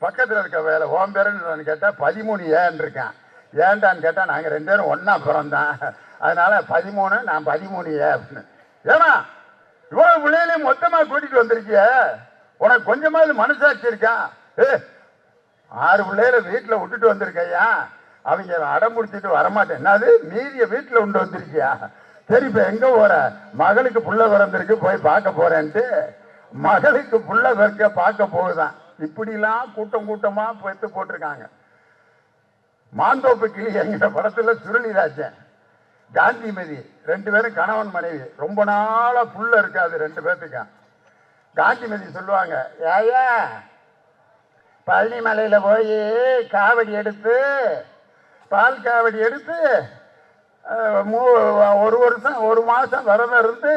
பக்கத்துல இருக்க வேலை ஓம் பேருன்னு கேட்டா 13 ஏன் இருக்கான். ஏன்டான்னு கேட்டா நாங்க 2 பேரும் ஒன்னா பிறந்தான், அதனால 13 நான் 13 ஏ அப்படின்னு. ஏன்னா இவ்வளவு பிள்ளைகளையும் மொத்தமா கூட்டிட்டு வந்திருக்கிய, உனக்கு கொஞ்சமாவது மனசாட்சி இருக்கா? 6 பிள்ளைகளை வீட்டுல விட்டுட்டு வந்திருக்கையா, அவங்க அடம் முடிச்சுட்டு வரமாட்டேன். என்னது மீதிய வீட்டுல கொண்டு வந்திருக்கியா? சரி இப்ப எங்க போற? மகளுக்கு புள்ள பிறந்திருக்கு போய் பார்க்க போறேன்ட்டு மகளுக்கு புள்ள பிறக்க பார்க்க போகுதான். இப்படிலாம் கூட்டம் கூட்டமா பெத்து போட்டிருக்காங்க. மாந்தோப்பு கிளி என்கிற படத்துல சுருளிராஜன் காந்திமதி, 2 பேரும் கணவன் மனைவி. ரொம்ப நாளா புள்ள இருக்காது 2 பேர்த்துக்கு. காந்திமதி சொல்லுவாங்க, ஏயா பழனி மலையில போய் காவடி எடுத்து, பால் காவடி எடுத்து ஒரு வருஷம் 1 மாசம் விரதம் இருந்து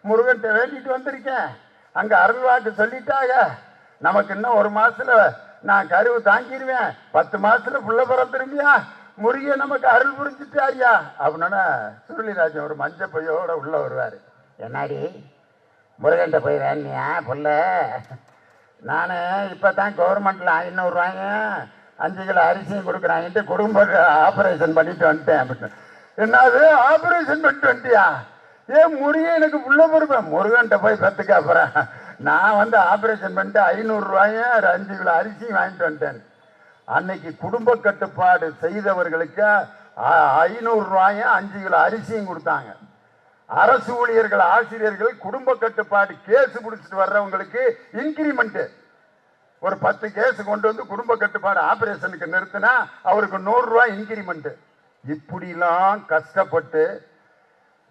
முருகன்ட்ட வேண்டிட்டு வந்திருக்கேன். அங்க அருள்வாக்கு சொல்லிட்டாங்க, நமக்கு இன்னும் 1 மாசத்துல நான் கருவு தாங்கிடுவேன், 10 மாசத்துல புள்ள பிறந்துருமியா, முருகன் நமக்கு அருள் புரிஞ்சுட்டாரியா அப்படின்னா சுருளிராஜன் ஒரு மஞ்சள் பையோட உள்ள வருவாரு. என்னாடி முருகன்ட்ட போய் வேணியா புள்ள, நான் இப்போ தான் கவர்மெண்ட்டில் 500 ரூபாயும் 5 கிலோ அரிசியும் கொடுக்குறாங்கன்ட்டு குடும்ப ஆப்ரேஷன் பண்ணிட்டு வந்துட்டேன் அப்படின்னு. என்னது ஆப்ரேஷன் பண்ணிட்டு வந்துட்டியா? ஏன் முருகன் எனக்கு புள்ள பொறுப்பேன், முருகன்ட்ட போய் பெற்றுக்க. அப்புறம் நான் வந்து ஆப்ரேஷன் பண்ணிட்டு 500 ரூபாயும் 5 கிலோ அரிசியும் வாங்கிட்டு வந்துட்டேன். அன்னைக்கு குடும்ப கட்டுப்பாடு செய்தவர்களுக்கு 500 ரூபாயும் 5 கிலோ அரிசியும் கொடுத்தாங்க. அரசு ஊழியர்கள், ஆசிரியர்கள் குடும்ப கட்டுப்பாடு கேஸ் பிடிச்சிட்டு வர்றவங்களுக்கு இன்கிரிமெண்ட் ஒரு 10 கேஸ் கொண்டு வந்து குடும்ப கட்டுப்பாடு ஆபரேஷனுக்கு நிறுத்தினா அவருக்கு 100 ரூபாய் இன்கிரிமெண்ட். இப்படிலாம் கஷ்டப்பட்டு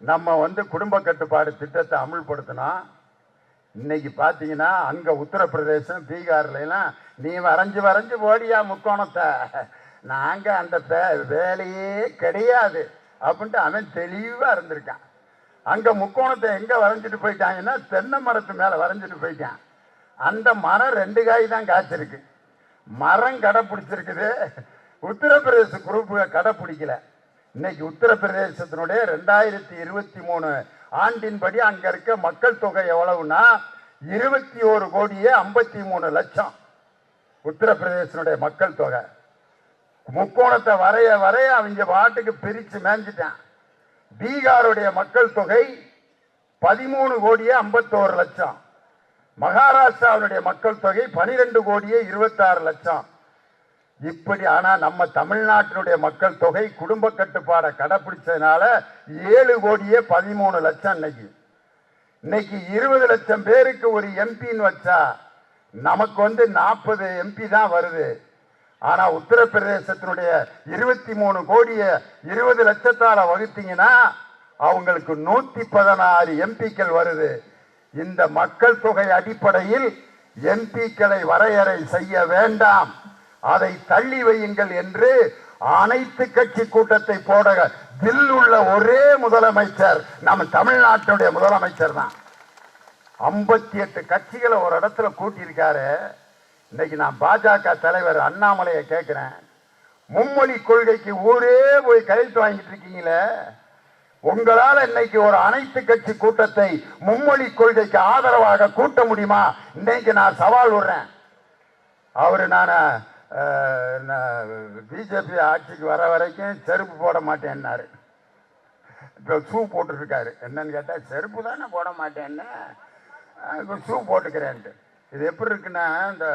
நம்ம வந்து குடும்ப கட்டுப்பாடு திட்டத்தை அமுல்படுத்தினா இன்னைக்கு பார்த்தீங்கன்னா அங்கே உத்தரப்பிரதேசம் பீகார்லாம் நீ வரைஞ்சு போடியா முக்கோணத்தை, நாங்கள் அந்த வேலையே கிடையாது அப்படின்ட்டு அவன் தெளிவாக இருந்திருக்கான். அங்கே முக்கோணத்தை எங்கே வரைஞ்சிட்டு போயிட்டாங்கன்னா தென்னை மரத்து மேலே வரைஞ்சிட்டு போயிட்டான். அந்த மரம் 2 காய் தான் காய்ச்சிருக்கு, மரம் கடைப்பிடிச்சிருக்குது. உத்தரப்பிரதேச குரூப்பு கடைப்பிடிக்கல. இன்னைக்கு உத்தரப்பிரதேசத்தினுடைய 2023 ஆண்டின்படி அங்க இருக்க மக்கள் தொகை எவ்வளவுன்னா 21,53,00,000 உத்தரப்பிரதேசனுடைய மக்கள் தொகை. முக்கோணத்தை வரைய அவங்க பாட்டுக்கு பிரிச்சு மேஞ்சிட்டான். பீகாருடைய மக்கள் தொகை 13,51,00,000. மகாராஷ்டிராவுடைய மக்கள் தொகை 12,26,00,000. இப்படி ஆனா நம்ம தமிழ்நாட்டினுடைய மக்கள் தொகை குடும்ப கட்டுப்பாடை கடைபிடிச்சதுனால 7,13,00,000. இன்னைக்கு 20 லட்சம் பேருக்கு ஒரு எம்பின்னு வச்சா நமக்கு வந்து 40 எம்பி தான் வருது. ஆனா உத்தரப்பிரதேசத்தினுடைய 23 கோடியை 20 லட்சத்தால வகுத்தீங்கன்னா அவங்களுக்கு 116 எம்பிக்கள் வருது. இந்த மக்கள் தொகை அடிப்படையில் எம்பிக்களை வரையறை செய்ய வேண்டாம், அதை தள்ளி வையுங்கள் என்று அனைத்து கட்சி கூட்டத்தை போட தில் உள்ள ஒரே முதலமைச்சர் நம்ம தமிழ்நாட்டுடைய முதலமைச்சர் தான். 58 கட்சிகளை ஒரு இடத்துல கூட்டியிருக்காரு. இன்னைக்கு நான் பாஜக தலைவர் அண்ணாமலையை கேட்கிறேன், மும்மொழி கொள்கைக்கு ஊரே போய் கையெழுத்து வாங்கிட்டு இருக்கீங்களே, உங்களால் இன்னைக்கு ஒரு அனைத்து கட்சி கூட்டத்தை மும்மொழி கொள்கைக்கு ஆதரவாக கூட்ட முடியுமா? இன்னைக்கு நான் சவால் விடுறேன். அவரு நான் பிஜேபி ஆட்சிக்கு வர வரைக்கும் செருப்பு போட மாட்டேன்னாரு. இப்போ ஷூ போட்டுருக்காரு. என்னன்னு கேட்டால் செருப்பு தானே போட மாட்டேன்னு இப்போ ஷூ போட்டுக்கிறேன்ட்டு. இது எப்படி இருக்குன்னா, இந்த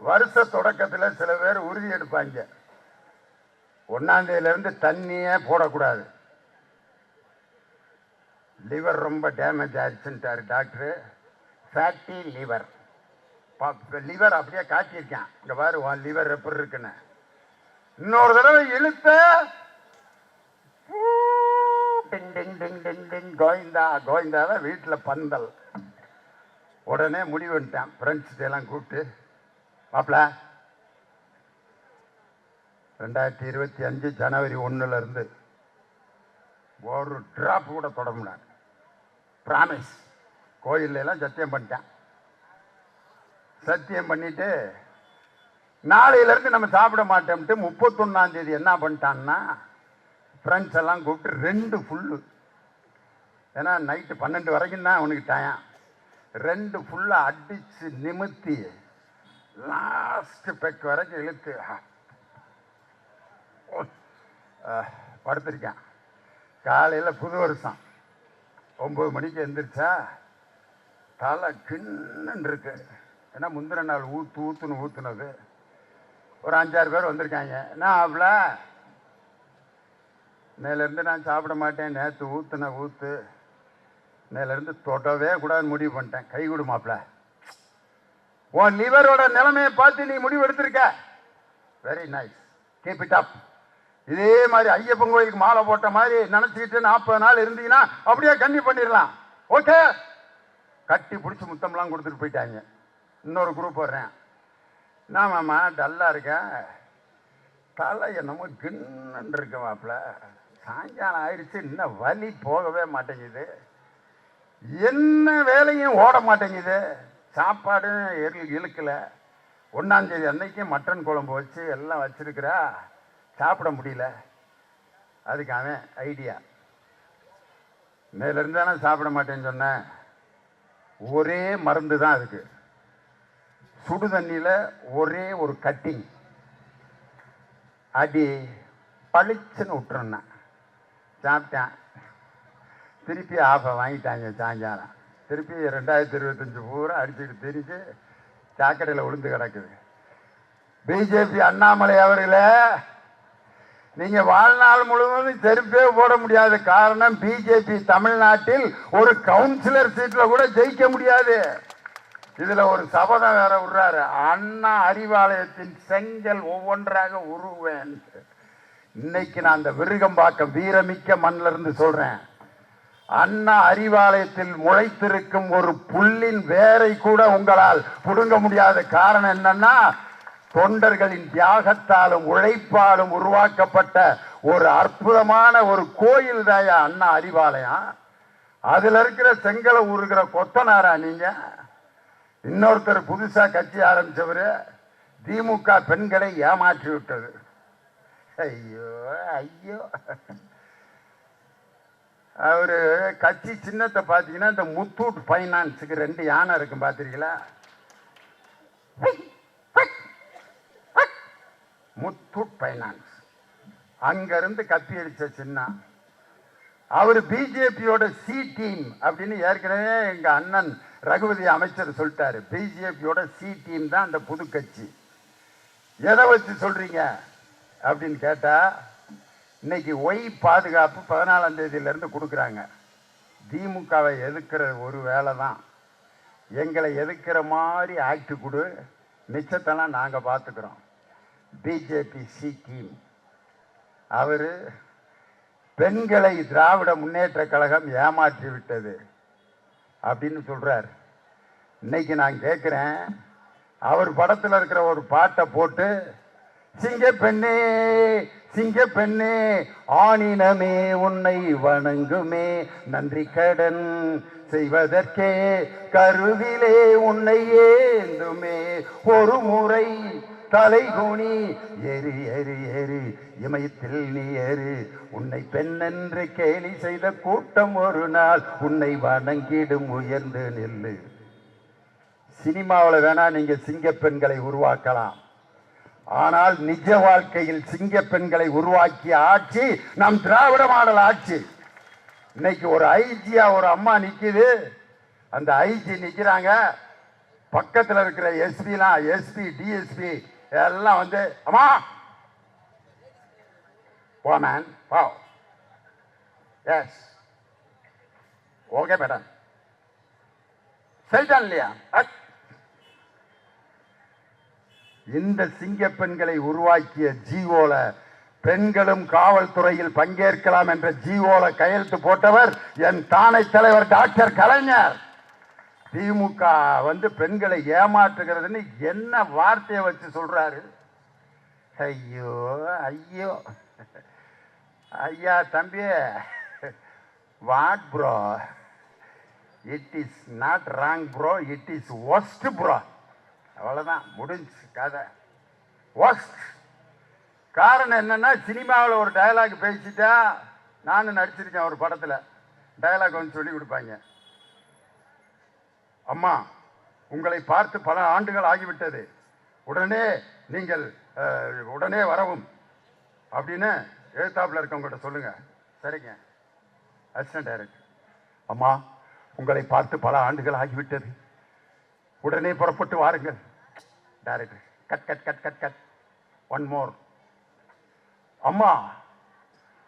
வருஷ தொடக்கத்தில் சில பேர் உறுதி எடுப்பாங்க, 1ஆம் தேதியிலேருந்து தண்ணியே போடக்கூடாது, லிவர் ரொம்ப டேமேஜ் ஆயிடுச்சுட்டாரு டாக்டரு. ஃபேட்டி லிவர், லிவர் அப்படியே காட்டியிருக்கேன், இங்கே பாரு உன் லிவர் எப்படி இருக்குன்னு. இன்னொரு தடவை இழுத்த டிங் டிங் டிங் டிங் டிங் கோவிந்தா கோவிந்தாதான் வீட்டில் பந்தல். உடனே முடிவு பண்ணிட்டேன், ஃப்ரெண்ட்ஸ்கிட்ட எல்லாம் கூப்பிட்டு, மாப்பிள்ள 2025 ஜனவரி 1 ஒரு டிராப் கூட தொட முடியாது, ப்ராமிஸ். கோயில்ல எல்லாம் சத்தியம் பண்ணிட்டேன். சத்தியம் பண்ணிட்டு நாளையிலேருந்து நம்ம சாப்பிட மாட்டோம்ட்டு 31ஆம் தேதி என்ன பண்ணிட்டான்னா ஃப்ரெண்ட்ஸ் எல்லாம் கூப்பிட்டு 2 ஃபுல்லு, ஏன்னா நைட்டு 12 வரைக்கும் தான் அவனுக்கு டைம், 2 ஃபுல்லாக அடித்து நிமித்தி லாஸ்ட் பெக் வரைக்கும் இழுத்து படுத்திருக்கேன். காலையில் புது வருஷம் 9 மணிக்கு எழுந்திரிச்சா தலை கிண்ணன்னு இருக்கு. ஏன்னா முந்தின நாள் ஊற்றுனது. ஒரு 5-6 பேர் வந்திருக்காங்க. நான் அவ்வளோ நேலேருந்து நான் சாப்பிட மாட்டேன், நேற்று ஊற்றுன ஊற்று, நேலேருந்து தொடவே கூடாது முடிவு பண்ணிட்டேன். கை கொடு மாப்பிள்ள, உன் லிவரோட நிலைமையை பார்த்து நீ முடிவு எடுத்திருக்க, very nice, keep it up. இதே மாதிரி ஐயப்பன் கோயிலுக்கு மாலை போட்ட மாதிரி நினைச்சுக்கிட்டு 40 நாள் இருந்தீங்கன்னா அப்படியே கண்ணி பண்ணிடலாம். ஓகே, கட்டி பிடிச்சி முத்தம்லாம் கொடுத்துட்டு போயிட்டாங்க. இன்னொரு குரூப் வர்றேன், நாமாம்மா டல்லா இருக்கேன், தலை என்னமோ கின்னு இருக்க மாப்பிள்ள, சாயங்காலம் ஆயிடுச்சு, இன்னும் வலி போகவே மாட்டேங்குது, என்ன வேலையும் ஓட மாட்டேங்குது, சாப்பாடு இழுக்கலை, 1ஆம் தேதி அன்னைக்கு மட்டன் குழம்பு வச்சு எல்லாம் வச்சிருக்கிறா, சாப்பிட முடியல. அதுக்கு அவன் ஐடியா, மேலிருந்து தானே சாப்பிட மாட்டேன்னு சொன்னேன், ஒரே மருந்து தான் அதுக்கு, சுடு தண்ணியில் ஒரே ஒரு கட்டிங் அடி பளிச்சுன்னு விட்டுருந்தேன். சாப்பிட்டேன். திருப்பி ஆஃபை வாங்கிட்டாங்க சாயங்காலம். திருப்பி 2025 பூரா அடிச்சுட்டு திரிஞ்சு சாக்கடையில் விழுந்து கிடக்குது. பிஜேபி அண்ணாமலை அவர்களே, நீங்க வாழ்நாள் முழுவதும் செருப்பே போட முடியாது. காரணம், பிஜேபி தமிழ்நாட்டில் ஒரு கவுன்சிலர் சீட்ல கூட ஜெயிக்க முடியாது. இதுல ஒரு சபதம் வேற விடுறாரு, அண்ணா அறிவாலயத்தின் செங்கல் ஒவ்வொன்றாக உருவேன். இன்னைக்கு நான் அந்த விருகம்பாக்கம் வீரமிக்க மண்ணில இருந்து சொல்றேன், அண்ணா அறிவாலயத்தில் முளைத்திருக்கும் ஒரு புல்லின் வேரை கூட உங்களால் புடுங்க முடியாத. காரணம் என்னன்னா, தொண்டர்களின் தியாகத்தாலும் உழைப்பாலும் உருவாக்கப்பட்ட ஒரு அற்புதமான ஒரு கோயில் தாயா அண்ணா அறிவாலயம். அதுல இருக்கிற செங்கலை உருகிற கொத்தனாரா நீங்க? இன்னொருத்தர் புதுசா கட்சி ஆரம்பிச்சவரு திமுக பெண்களை ஏமாற்றி விட்டது. ஐயோ ஐயோ, அவரு கட்சி சின்னத்தை பார்த்தீங்கன்னா இந்த முத்தூட் பைனான்ஸுக்கு 2 யானை இருக்கும், பார்த்துருக்கீங்களா? முத்தூட் பைனான்ஸ் அங்கிருந்து கப்பி அடிச்ச சின்னம். அவர் பிஜேபியோட சி டீம் அப்படின்னு ஏற்கனவே எங்க அண்ணன் ரகுபதி அமைச்சர் சொல்லிட்டாரு. பிஜேபியோட சி டீம் தான் அந்த புது கட்சி. எதை வச்சு சொல்றீங்க அப்படின்னு கேட்டா, இன்னைக்கு ஒய் பாதுகாப்பு 14ஆம் தேதியிலிருந்து கொடுக்குறாங்க. திமுகவை எதிர்க்கிற ஒரு வேலை தான், எங்களை எதிர்க்கிற மாதிரி ஆக்ட் கொடு, மிச்சத்தெல்லாம் நாங்கள் பார்த்துக்கிறோம். பிஜேபி சி டீம் அவரு பெண்களை திராவிட முன்னேற்ற கழகம் ஏமாற்றி விட்டது அப்படின்னு சொல்றார். இன்னைக்கு நான் கேட்கிறேன், அவர் படத்தில் இருக்கிற ஒரு பாட்டை போட்டு, சிங்க பெண்ணே சிங்க பெண்ணே ஆணினமே உன்னை வணங்குமே, நன்றி கடன் செய்வதற்கே கருவிலே உன்னை ஏந்துமே, ஒரு முறை தலைகுனி ஏறு ஏறு ஏறு இமயத்தில் நீ ஏறு, உன்னை பெண்ணென்று கேலி செய்த கூட்டம் ஒரு நாள் உன்னை வணங்கிடும் உயர்ந்து நெல்லு. சினிமாவில் வேணா நீங்க சிங்க பெண்களை உருவாக்கலாம், ஆனால் நிஜ வாழ்க்கையில் சிங்க பெண்களை உருவாக்கிய ஆட்சி நம் திராவிட மாடல் ஆட்சி. இன்னைக்கு ஒரு ஐஜியா ஒரு அம்மா நிக்குது, அந்த ஐஜி நிக்கிறாங்க, பக்கத்தில் இருக்கிற எஸ்பிலாம் எஸ்பி டிஎஸ்பி எல்லாம் வந்து, அம்மா போ மேன் போ, எஸ் ஓகே மேடம், சரிதான் இல்லையா? இந்த சிங்க பெண்களை உருவாக்கிய ஜிஓல பெண்களும் காவல்துறையில் பங்கேற்கலாம் என்ற ஜிஓல கையெழுத்து போட்டவர் என் தானை தலைவர் டாக்டர் கலைஞர். திமுக வந்து பெண்களை ஏமாற்றுகிறதுன்னு என்ன வார்த்தையை வச்சு சொல்றாரு? ஐயோ ஐயோ ஐயா தம்பி, what bro, it is not wrong bro, it is worst bro. அவ்வளோதான், முடிஞ்சு கதை. ஒஸ்ட். காரணம் என்னன்னா, சினிமாவில் ஒரு டயலாக் பேசிட்டா, நானும் நடிச்சிருக்கேன் ஒரு படத்தில், டயலாக் வந்து சொல்லி கொடுப்பாங்க, அம்மா உங்களை பார்த்து பல ஆண்டுகள் ஆகிவிட்டது, உடனே நீங்கள் உடனே வரவும் அப்படின்னு எழுத்தாப்புல இருக்கவங்ககிட்ட சொல்லுங்க. சரிங்க அசிஸ்டன்ட் டைரக்டர், அம்மா உங்களை பார்த்து பல ஆண்டுகள் ஆகிவிட்டது, உடனே புறப்பட்டு வாருங்கள். Director cut cut cut cut cut, one more, அம்மா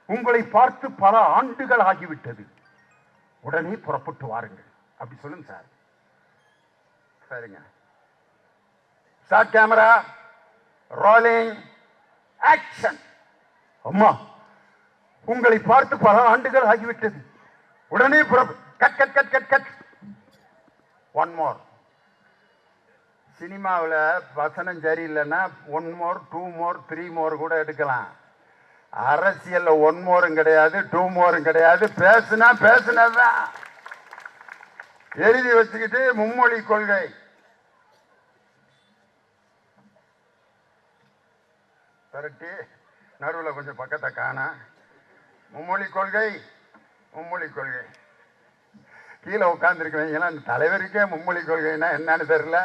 உங்களை பார்த்து பல ஆண்டுகள் ஆகிவிட்டது, உடனே புறப்பட்டு வாருங்கள். அப்படி சொல்லுங்க சார். சரிங்க. Start camera, rolling, action. அம்மா, உங்களை பார்த்து பல ஆண்டுகள் ஆகிவிட்டது. உடனே cut cut cut cut cut. One more. சினிமாவில் வசனம் சரியில்லைன்னா 1 மோர் 2 மோர் 3 மோர் கூட எடுக்கலாம். அரசியல்ல 1 மோரும் கிடையாது, 2 மோரும் கிடையாது. பேசுனதுதான். எழுதி வச்சுக்கிட்டு மும்மொழி கொள்கை. கரெக்டு. நடுவில் கொஞ்சம் பக்கத்தை காணா. மும்மொழி கொள்கை, மும்மொழி கொள்கை. கீழே உட்காந்துருக்கவங்க அந்த தலைவருக்கே மும்மொழி கொள்கைன்னா என்னன்னு தெரியல.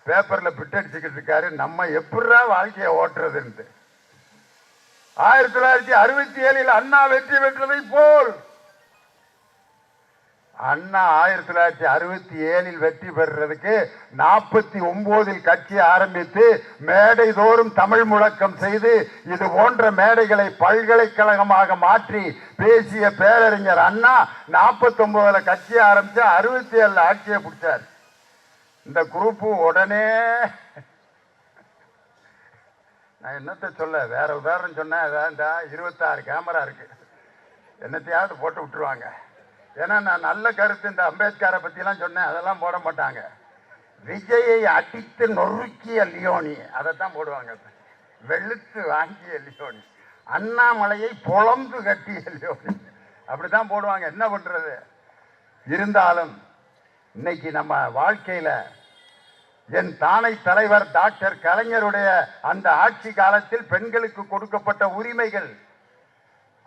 பேப்பர்ல பிட் அடிச்சுக்கிட்டு இருக்காரு. நம்ம எப்படா வாழ்க்கையை ஓட்டுறதுன்ட்டு. 1967 அண்ணா வெற்றி பெற்றதை போல் அண்ணா 1967 வெற்றி பெறுறதுக்கு 49 கட்சி ஆரம்பித்து மேடை தோறும் தமிழ் முழக்கம் செய்து இது போன்ற மேடைகளை பல்கலைக்கழகமாக மாற்றி பேசிய பேரறிஞர் அண்ணா 49 கட்சி ஆரம்பிச்சு 67 ஆட்சியை பிடிச்சார். இந்த குரூப்பு உடனே நான் என்னத்தை சொல்ல, வேற உதாரணம் சொன்னேன். 26 கேமரா இருக்கு, என்னத்தையாவது போட்டு விட்டுருவாங்க. ஏன்னா நான் நல்ல கருத்து இந்த அம்பேத்கரை பற்றிலாம் சொன்னேன், அதெல்லாம் போட மாட்டாங்க. விஜயை அடித்து நொறுக்கிய லியோனி அதைத்தான் போடுவாங்க. வெளுத்து வாங்கிய லியோனி, அண்ணாமலையை பொழந்து கட்டிய லியோனி அப்படித்தான் போடுவாங்க. என்ன பண்றது? இருந்தாலும் இன்னைக்கு நம்ம வாழ்க்கையில என் தானை தலைவர் டாக்டர் கலைஞருடைய அந்த ஆட்சி காலத்தில் பெண்களுக்கு கொடுக்கப்பட்ட உரிமைகள்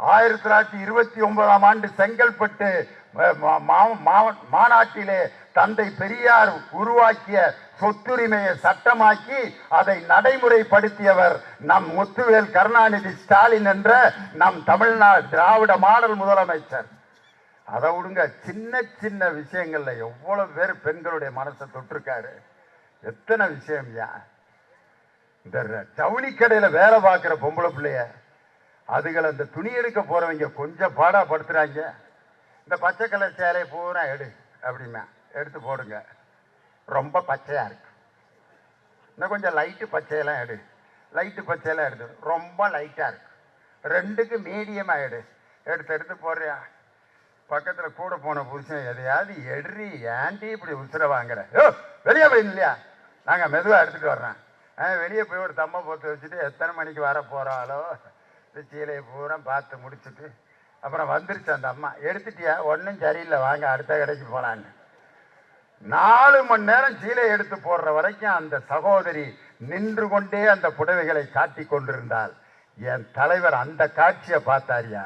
1929 செங்கல்பட்டு மாநாட்டிலே தந்தை பெரியார் உருவாக்கிய சொத்துரிமையை சட்டமாக்கி அதை நடைமுறைப்படுத்தியவர் நம் முத்துவேல் கருணாநிதி ஸ்டாலின் என்ற நம் தமிழ்நாடு திராவிட மாடல் முதலமைச்சர். அதை விடுங்க, சின்ன சின்ன விஷயங்கள்ல எவ்வளவு பேர் பெண்களுடைய மனசை தொட்டிருக்காரு. எத்தனை விஷயம். இந்த ஜவுளி கடையில வேலை பார்க்கிற பொம்பளை பிள்ளைய அதுகளை அந்த துணி எடுக்க போறவங்க கொஞ்சம் பாடா படுத்துறாங்க. இந்த பச்சை கலர் சேலையை பூரா எடு அப்படின்னா எடுத்து போடுங்க, ரொம்ப பச்சையா இருக்கு. இன்னும் கொஞ்சம் லைட்டு பச்சையெல்லாம் எடு, லைட்டு பச்சையெல்லாம் எடுத்து ரொம்ப லைட்டா இருக்கு. ரெண்டுக்கு மீடியமா எடுத்து எடுத்து போடுறியா. பக்கத்துல கூட போன புருஷன் எதையாவது எடுறி ஏன்டி இப்படி உசுர வாங்குற, வெளியே போய் இல்லையா, நாங்க மெதுவா எடுத்துட்டு வர்றேன். வெளியே போய் ஒரு தம்மை போட்டு வச்சுட்டு எத்தனை மணிக்கு வர போறாளோ சீலையை பூரா பார்த்து முடிச்சுட்டு அப்புறம் வந்துருச்சு அந்த அம்மா. எடுத்துட்டியா? ஒன்றும் சரியில்லை, வாங்க அடுத்த கடைக்கு போலான்னு 4 மணி நேரம் சீலை எடுத்து போடுற வரைக்கும் அந்த சகோதரி நின்று கொண்டே அந்த புடவைகளை காட்டி கொண்டிருந்தால் என் தலைவர் அந்த காட்சியை பார்த்தாரியா.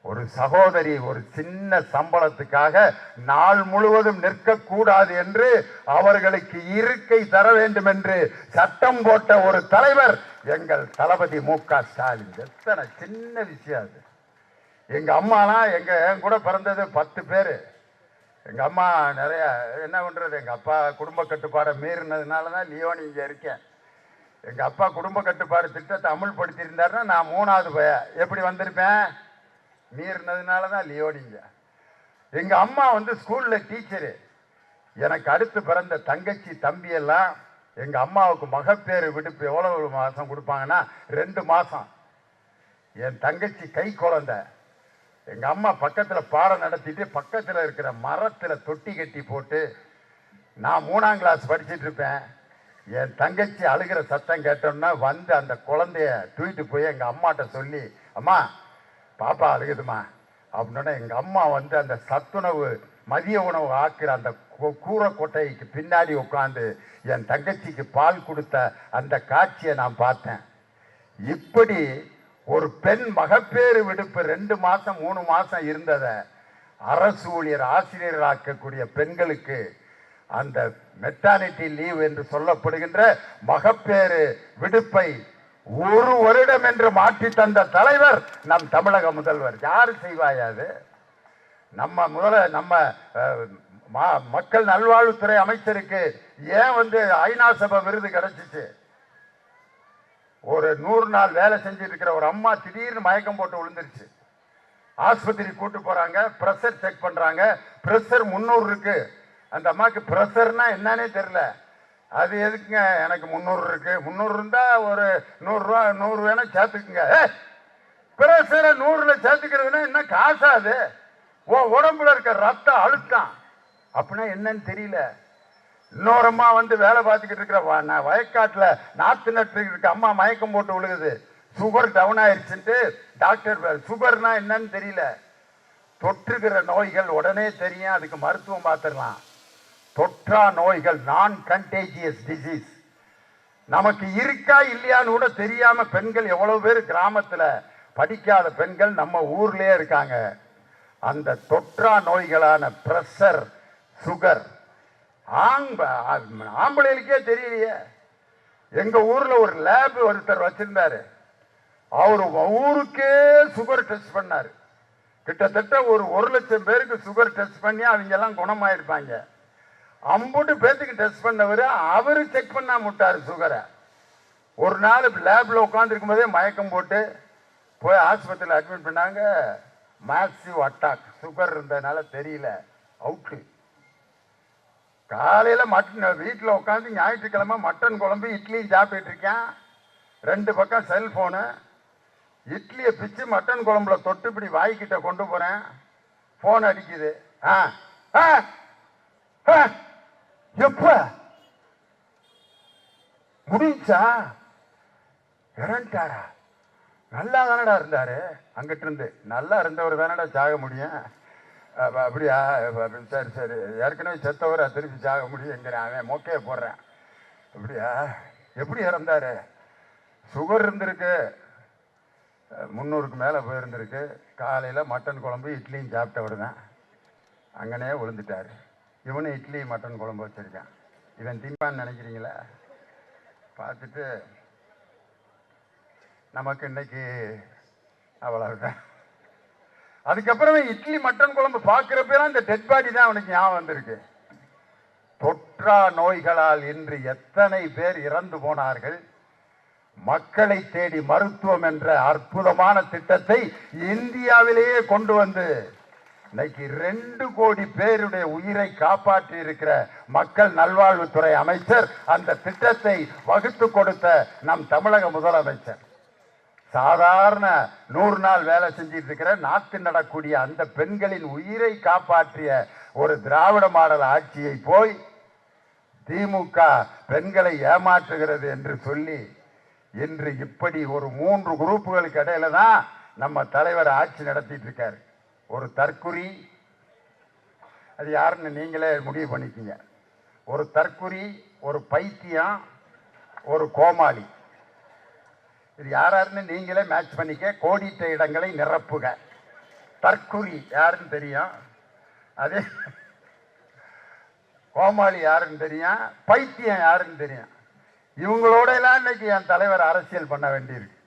ஒரு சகோதரி ஒரு சின்ன சம்பளத்துக்காக நாள் முழுவதும் நிற்கக்கூடாது என்று அவர்களுக்கு இருக்கை தர வேண்டும் என்று சட்டம் போட்ட ஒரு தலைவர் எங்கள் தளபதி மு.க. ஸ்டாலின். எத்தனை சின்ன விஷயம் அது. எங்க அம்மாலாம் என் கூட பிறந்தது 10 பேர். எங்க அம்மா நிறைய என்ன பண்றது, எங்க அப்பா குடும்ப கட்டுப்பாடை மீறினதுனாலதான் லியோனி இங்க இருக்கேன். எங்க அப்பா குடும்ப கட்டுப்பாடு திட்டத்தை அமுல்படுத்தியிருந்தாருன்னா நான் 3வது பையன் எப்படி வந்திருப்பேன்? மீறினதுனாலதான் லியோனிங்க. எங்க அம்மா ஸ்கூல்ல டீச்சரு. எனக்கு அடுத்து பிறந்த தங்கச்சி தம்பி எல்லாம் எங்க அம்மாவுக்கு மகப்பேறு விடுப்பு எவ்வளவு மாசம் கொடுப்பாங்கன்னா 2 மாசம். என் தங்கச்சி கை குழந்தை. எங்க அம்மா பக்கத்துல பாடம் நடத்திட்டு பக்கத்துல இருக்கிற மரத்துல தொட்டி கட்டி போட்டு நான் 3ஆம் கிளாஸ் படிச்சுட்டு இருப்பேன். என் தங்கச்சி அழுகிற சத்தம் கேட்டோம்னா அந்த குழந்தைய தூக்கிட்டு போய் எங்க அம்மாட்ட சொல்லி, அம்மா பாப்பா அழுகுதுமா அப்படின்னா எங்க அம்மா அந்த சத்துணவு மதிய உணவு ஆக்குற அந்த கூரை கொட்டைக்கு பின்னாடி உட்காந்து என் தங்கச்சிக்கு பால் கொடுத்த அந்த காட்சியை நான் பார்த்தேன். இப்படி ஒரு பெண் மகப்பேறு விடுப்பு 2 மாசம் 3 மாசம் இருந்ததை அரசு ஊழியர் ஆசிரியர்களாக்கக்கூடிய பெண்களுக்கு அந்த மெட்டர்னிட்டி லீவ் என்று சொல்லப்படுகின்ற மகப்பேறு விடுப்பை 1 வருடம் என்று மாற்றி தந்த தலைவர் நம் தமிழக முதல்வர். யாரு செய்வாயாது? நம்ம மக்கள் நல்வாழ்வுத்துறை அமைச்சருக்கு ஏன் ஐநா சபை விருது கிடைச்சிச்சு? ஒரு 100 நாள் வேலை செஞ்சுட்டு இருக்கிற ஒரு அம்மா திடீர்னு மயக்கம் போட்டு விழுந்துருச்சு. ஆஸ்பத்திரி கூட்டு போறாங்க, பிரஷர் செக் பண்றாங்க. பிரஷர் 300 இருக்கு. அந்த அம்மாக்கு பிரஷர்னா என்னன்னே தெரியல. அது எதுக்குங்க எனக்கு 300 இருக்கு, 300 இருந்தா ஒரு 100 ரூபா 100 வேணா சேர்த்துக்குங்க. பிரஷரை 100ல சேர்த்துக்கிறதுனா என்ன காசாது? உடம்புல இருக்க ரத்த அழுத்தம் அப்படின்னா என்னன்னு தெரியல. இன்னொருமா வந்து வேலை பார்த்துக்கிட்டு இருக்கிற வயக்காட்டுல நாத்து நட்டு இருக்க அம்மா மயக்கம் போட்டு விழுகுது. சுகர் டவுன் ஆயிடுச்சுட்டு டாக்டர் சுகர்னா என்னன்னு தெரியல. தொற்றுகிற நோய்கள் உடனே தெரியும், அதுக்கு மருத்துவம் பார்த்துடலாம். தொற்றா நோய்கள், நான் கண்டேஜியஸ் டிசீஸ், நமக்கு இருக்கா இல்லையான்னு கூட தெரியாம பெண்கள் எவ்வளவு பேர் கிராமத்துல படிக்காத பெண்கள் நம்ம ஊர்லயே இருக்காங்க. அந்த தொற்றா நோய்களான பிரஷர், சுகர் ஆம்பளைகளுக்கே தெரியலையே. எங்க ஊர்ல ஒரு லேப் ஒருத்தர் வச்சிருந்தாரு. அவரு ஊருக்கே சுகர் டெஸ்ட் பண்ணாரு. கிட்டத்தட்ட ஒரு 1,00,000 பேருக்கு சுகர் டெஸ்ட் பண்ணி அவங்க எல்லாம் குணமாயிருப்பாங்க. அம்புட்டு பேத்துக்கு டெஸ்ட் பண்ணவர் அவரு செக் பண்ணாம விட்டாரு சுகரை. ஒரு நாள் லேப்ல உட்கார்ந்து இருக்கும் போதே மயக்கம் போட்டு போய் ஆஸ்பத்திரியில் அட்மிட் பண்ணாங்க. மேசிவ் அட்டாக், சுகர் இருந்ததுனால தெரியல, அவுட்டு. காலையில மட்டன் வீட்டில் உட்காந்து ஞாயிற்றுக்கிழமை மட்டன் குழம்பு இட்லியும் சாப்பிட்டு இருக்கேன். 2 பக்கம் செல்போனு. இட்லியை பிச்சு மட்டன் குழம்புல தொட்டு இப்படி வாய்க்கிட்ட கொண்டு போறேன். போன் அடிக்குது. எப்ப முடிஞ்சா? இறந்துட்டாரா? நல்லா தானடா இருந்தாரு. அங்கிட்டு இருந்து நல்லா இருந்தவர் தானடா சாக முடியும். அப்படியா? சரி சரி, ஏற்கனவே செத்தவரை திருப்பி சாக முடியுங்கிறேன். அவன் மொக்கையை போடுறேன். அப்படியா? எப்படி இறந்தாரு? சுகர் இருந்திருக்கு, 300க்கு மேலே போயிருந்திருக்கு. காலையில் மட்டன் குழம்பு இட்லியும் சாப்பிட்டவர் தான். அங்கனே விழுந்துட்டாரு. இவனு இட்லி மட்டன் குழம்பு வச்சிருக்கான். இவன் திம்பான்னு நினைக்கிறீங்களா? பார்த்துட்டு நமக்கு இன்னைக்கு அவ்வளவுதான். அதுக்கப்புறமே இட்லி மட்டன் குழம்பு பார்க்கிறப்பெல்லாம் இந்த டெட் பாடி தான் அவனுக்கு ஞாபகம் வந்திருக்கு. தொற்றா நோய்களால் இன்று எத்தனை பேர் இறந்து போனார்கள். மக்களை தேடி மருத்துவம் என்ற அற்புதமான திட்டத்தை இந்தியாவிலேயே கொண்டு வந்து இன்னைக்கு 2 கோடி பேருடைய உயிரை காப்பாற்றி இருக்கிற மக்கள் நல்வாழ்வுத்துறை அமைச்சர் அந்த திட்டத்தை வகுத்து கொடுத்த நம் தமிழக முதலமைச்சர். சாதாரண 100 நாள் வேலை செஞ்சிட்டு இருக்கிற நாட்டு நடக்கூடிய அந்த பெண்களின் உயிரை காப்பாற்றிய ஒரு திராவிட மாடல் ஆட்சியை போய் திமுக பெண்களை ஏமாற்றுகிறது என்று சொல்லி இன்று இப்படி ஒரு 3 குரூப்புகளுக்கு இடையில தான் நம்ம தலைவர் ஆட்சி நடத்திட்டு இருக்காரு. ஒரு தற்குறி, அது யாருன்னு நீங்களே முடிவு பண்ணிக்கீங்க. ஒரு தற்குறி, ஒரு பைத்தியம், ஒரு கோமாளி. இது யாருன்னு நீங்களே மேட்ச் பண்ணிக்க. கோடிட்ட இடங்களை நிரப்புக. தற்குறி யாருன்னு தெரியும், அதே கோமாளி யாருன்னு தெரியும், பைத்தியம் யாருன்னு தெரியும். இவங்களோட எல்லாம் இன்னைக்கு என் தலைவர் அரசியல் பண்ண வேண்டியிருக்கு.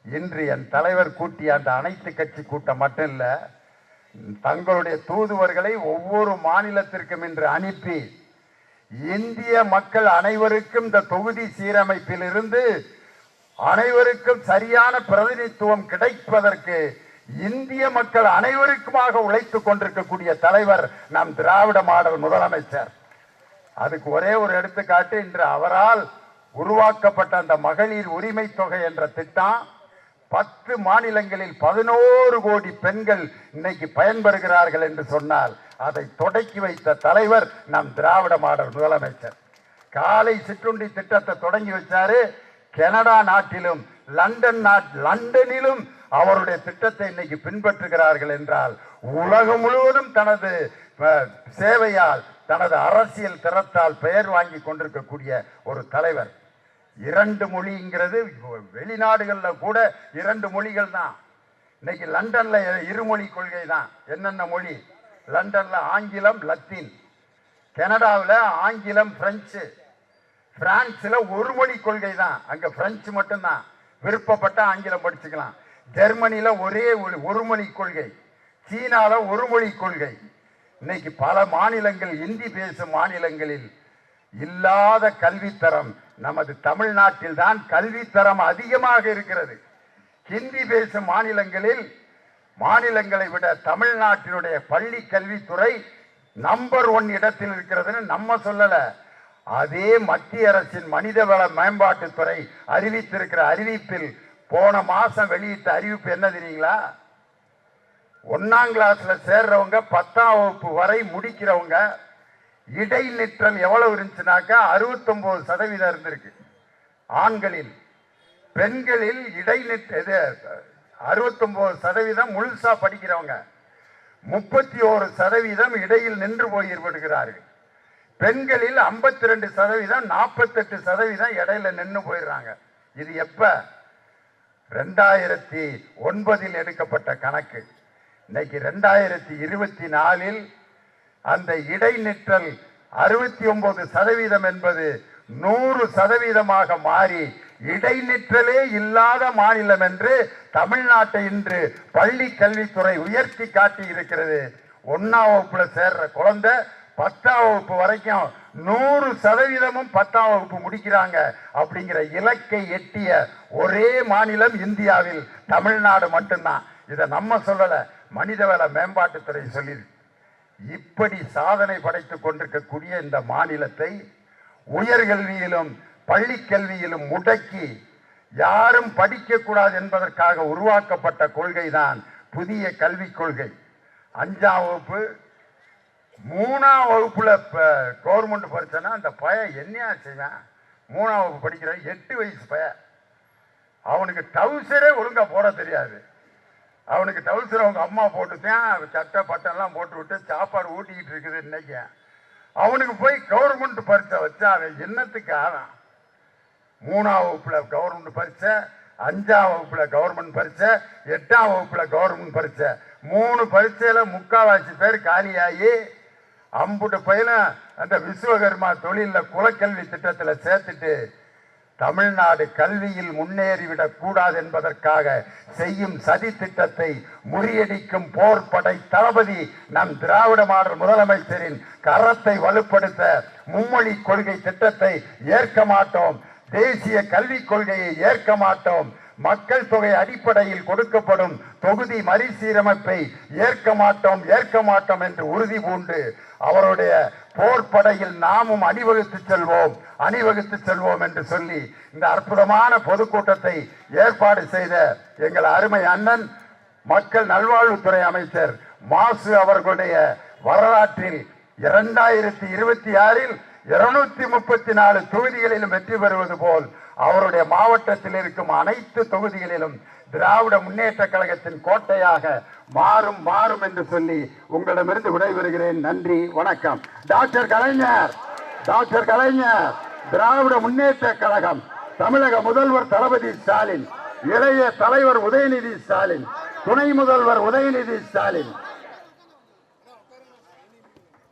இன்று என் தலைவர் கூட்டிய அந்த அனைத்து கட்சி கூட்டம் மட்டும் இல்ல, தங்களுடைய தூதுவர்களை ஒவ்வொரு மாநிலத்திற்கும் இன்று அனுப்பி இந்திய மக்கள் அனைவருக்கும் இந்த தொகுதி சீரமைப்பில் இருந்து அனைவருக்கும் சரியான பிரதிநிதித்துவம் கிடைப்பதற்கு இந்திய மக்கள் அனைவருக்குமாக உழைத்துக் கொண்டிருக்கக்கூடிய தலைவர் நம் திராவிட மாடல் முதலமைச்சர். அதுக்கு ஒரே ஒரு எடுத்துக்காட்டு, இன்று அவரால் உருவாக்கப்பட்ட அந்த மகளிர் உரிமை தொகை என்ற திட்டம் 10 மாநிலங்களில் 11 கோடி பெண்கள் இன்னைக்கு பயன்பெறுகிறார்கள் என்று சொன்னால் அதை தொடக்கி வைத்த தலைவர் நம் திராவிட மாடல் முதலமைச்சர். காலை சிற்றுண்டி திட்டத்தை தொடங்கி வச்சாரு. கனடா நாட்டிலும் லண்டனிலும் அவருடைய திட்டத்தை இன்னைக்கு பின்பற்றுகிறார்கள் என்றால் உலகம் முழுவதும் தனது சேவையால், தனது அரசியல் திறத்தால் பெயர் வாங்கி கொண்டிருக்கக்கூடிய ஒரு தலைவர். 2 மொழிங்கிறது வெளிநாடுகளில் கூட 2 மொழிகள் தான். இன்னைக்கு லண்டன்ல 2 மொழி கொள்கை தான். என்னென்ன மொழி? லண்டன்ல ஆங்கிலம், லத்தீன். கனடாவில் ஆங்கிலம், பிரெஞ்சு. பிரான்ஸ்ல 1 மொழி கொள்கை தான். அங்க பிரெஞ்சு மட்டும்தான். விருப்பப்பட்ட ஆங்கிலம் படிச்சுக்கலாம். ஜெர்மனியில ஒரே 1 மொழி கொள்கை. சீனால 1 மொழி கொள்கை. இன்னைக்கு பல மாநிலங்கள், இந்தி பேசும் மாநிலங்களில் இல்லாத கல்வித்தரம் நமது தமிழ்நாட்டில் தான் கல்வித்தரம் அதிகமாக இருக்கிறது. ஹிந்தி பேசும் மாநிலங்களை விட தமிழ்நாட்டினுடைய பள்ளி கல்வித்துறை நம்பர் 1 இடத்தில் இருக்கிறதுன்னு நம்ம சொல்லல. அதே மத்திய அரசின் மனிதவள மேம்பாட்டுத்துறை அறிவித்திருக்கிற அறிவிப்பில் போன மாசம் வெளியிட்ட அறிவிப்பு என்ன தெரியுங்களா? 1ஆம் கிளாஸ்ல சேர்றவங்க 10ஆம் வகுப்பு வரை முடிக்கிறவங்க இடைநிற்றல் எவ்வளவு இருந்துச்சுனாக்கா 69% இருந்திருக்கு ஆண்களில். பெண்களில் இடைநிற்ற 69% முழுசா படிக்கிறவங்க, 31% இடையில் நின்று போய்விடுகிறார்கள். பெண்களில் 52%, 48% இடையில நின்று போயிடுறாங்க. இது எப்ப? 2009 எடுக்கப்பட்ட கணக்கு. இன்னைக்கு 2024 அந்த இடைநிற்றல் 69% என்பது 100% மாறி இடைநிற்றலே இல்லாத மாநிலம் என்று தமிழ்நாட்டை இன்று பள்ளி கல்வித்துறை உயர்த்தி காட்டி இருக்கிறது. 1ஆம் வகுப்புல சேர்ற குழந்தை 10ஆம் வகுப்பு வரைக்கும் 100% 10ஆம் வகுப்பு முடிக்கிறாங்க. அப்படிங்கிற இலக்கை எட்டிய ஒரே மாநிலம் இந்தியாவில் தமிழ்நாடு மட்டும்தான். இதை நம்ம சொல்லல, மனிதவள மேம்பாட்டுத்துறை சொல்லியிருக்கு. இப்படி சாதனை படைத்துக் கொண்டிருக்கக்கூடிய இந்த மாநிலத்தை உயர்கல்வியிலும் பள்ளி கல்வியிலும் முடக்கி யாரும் படிக்கக்கூடாது என்பதற்காக உருவாக்கப்பட்ட கொள்கைதான் புதிய கல்விக் கொள்கை. 5ஆம் வகுப்பு 3ஆம் வகுப்புல கவர்மெண்ட் படிச்சனா அந்த பையன் என்னையா செய்வான்? 3ஆம் வகுப்பு படிக்கிற 8 வயசு பையன், அவனுக்கு டவுசரே ஒழுங்கா போட தெரியாது. அவனுக்கு டவுசர் அவங்க அம்மா போட்டுத்தான் சட்டை பட்டெல்லாம் போட்டு விட்டு சாப்பாடு ஊட்டிக்கிட்டு இருக்குது. இன்னைக்கு அவனுக்கு போய் கவர்மெண்ட் பரீட்சை வச்சா அவன் என்னத்துக்கு ஆவான்? 3ஆம் வகுப்புல கவர்மெண்ட் பரீட்சை, 5ஆம் வகுப்புல கவர்மெண்ட் பரீட்சை, 8ஆம் வகுப்புல கவர்மெண்ட் பரீட்சை, 3 பரீட்சையில 3/4 பேர் காலியாகி அம்புட்டு பையனும் அந்த விஸ்வகர்மா தொழில குலக்கல்வி திட்டத்தில் சேர்த்துட்டு தமிழ்நாடு கல்வியில் முன்னேறிவிடக் கூடாது என்பதற்காக செய்யும் சதி திட்டத்தை முறியடிக்கும் போர்படை தளபதி நம் திராவிட மாடல் முதலமைச்சரின் கரத்தை வலுப்படுத்த மும்மொழி கொள்கை திட்டத்தை ஏற்க மாட்டோம். தேசிய கல்விக் கொள்கையை ஏற்க மாட்டோம். மக்கள் தொகை அடிப்படையில் கொடுக்கப்படும் தொகுதி மறுசீரமைப்பை ஏற்க மாட்டோம் என்று உறுதி பூண்டு அவருடைய போர்ப்படையில் நாமும் அணிவகுத்து செல்வோம் என்று சொல்லி இந்த அற்புதமான பொதுக்கூட்டத்தை ஏற்பாடு செய்த எங்கள் அருமை அண்ணன் மக்கள் நல்வாழ்வுத்துறை அமைச்சர் மாசு அவர்களுடைய வரலாற்றில் 2026 234 தொகுதிகளிலும் வெற்றி பெறுவது போல் அவருடைய மாவட்டத்தில் இருக்கும் அனைத்து தொகுதிகளிலும் திராவிட முன்னேற்ற கழகத்தின் கோட்டையாக மாறும் என்று சொல்லி உங்களிடமிருந்து விடைபெறுகிறேன். நன்றி, வணக்கம். டாக்டர் கலைஞர், திராவிட முன்னேற்ற கழகம், தமிழக முதல்வர் தளபதி ஸ்டாலின், இளைய தலைவர் உதயநிதி ஸ்டாலின், துணை முதல்வர் உதயநிதி ஸ்டாலின்,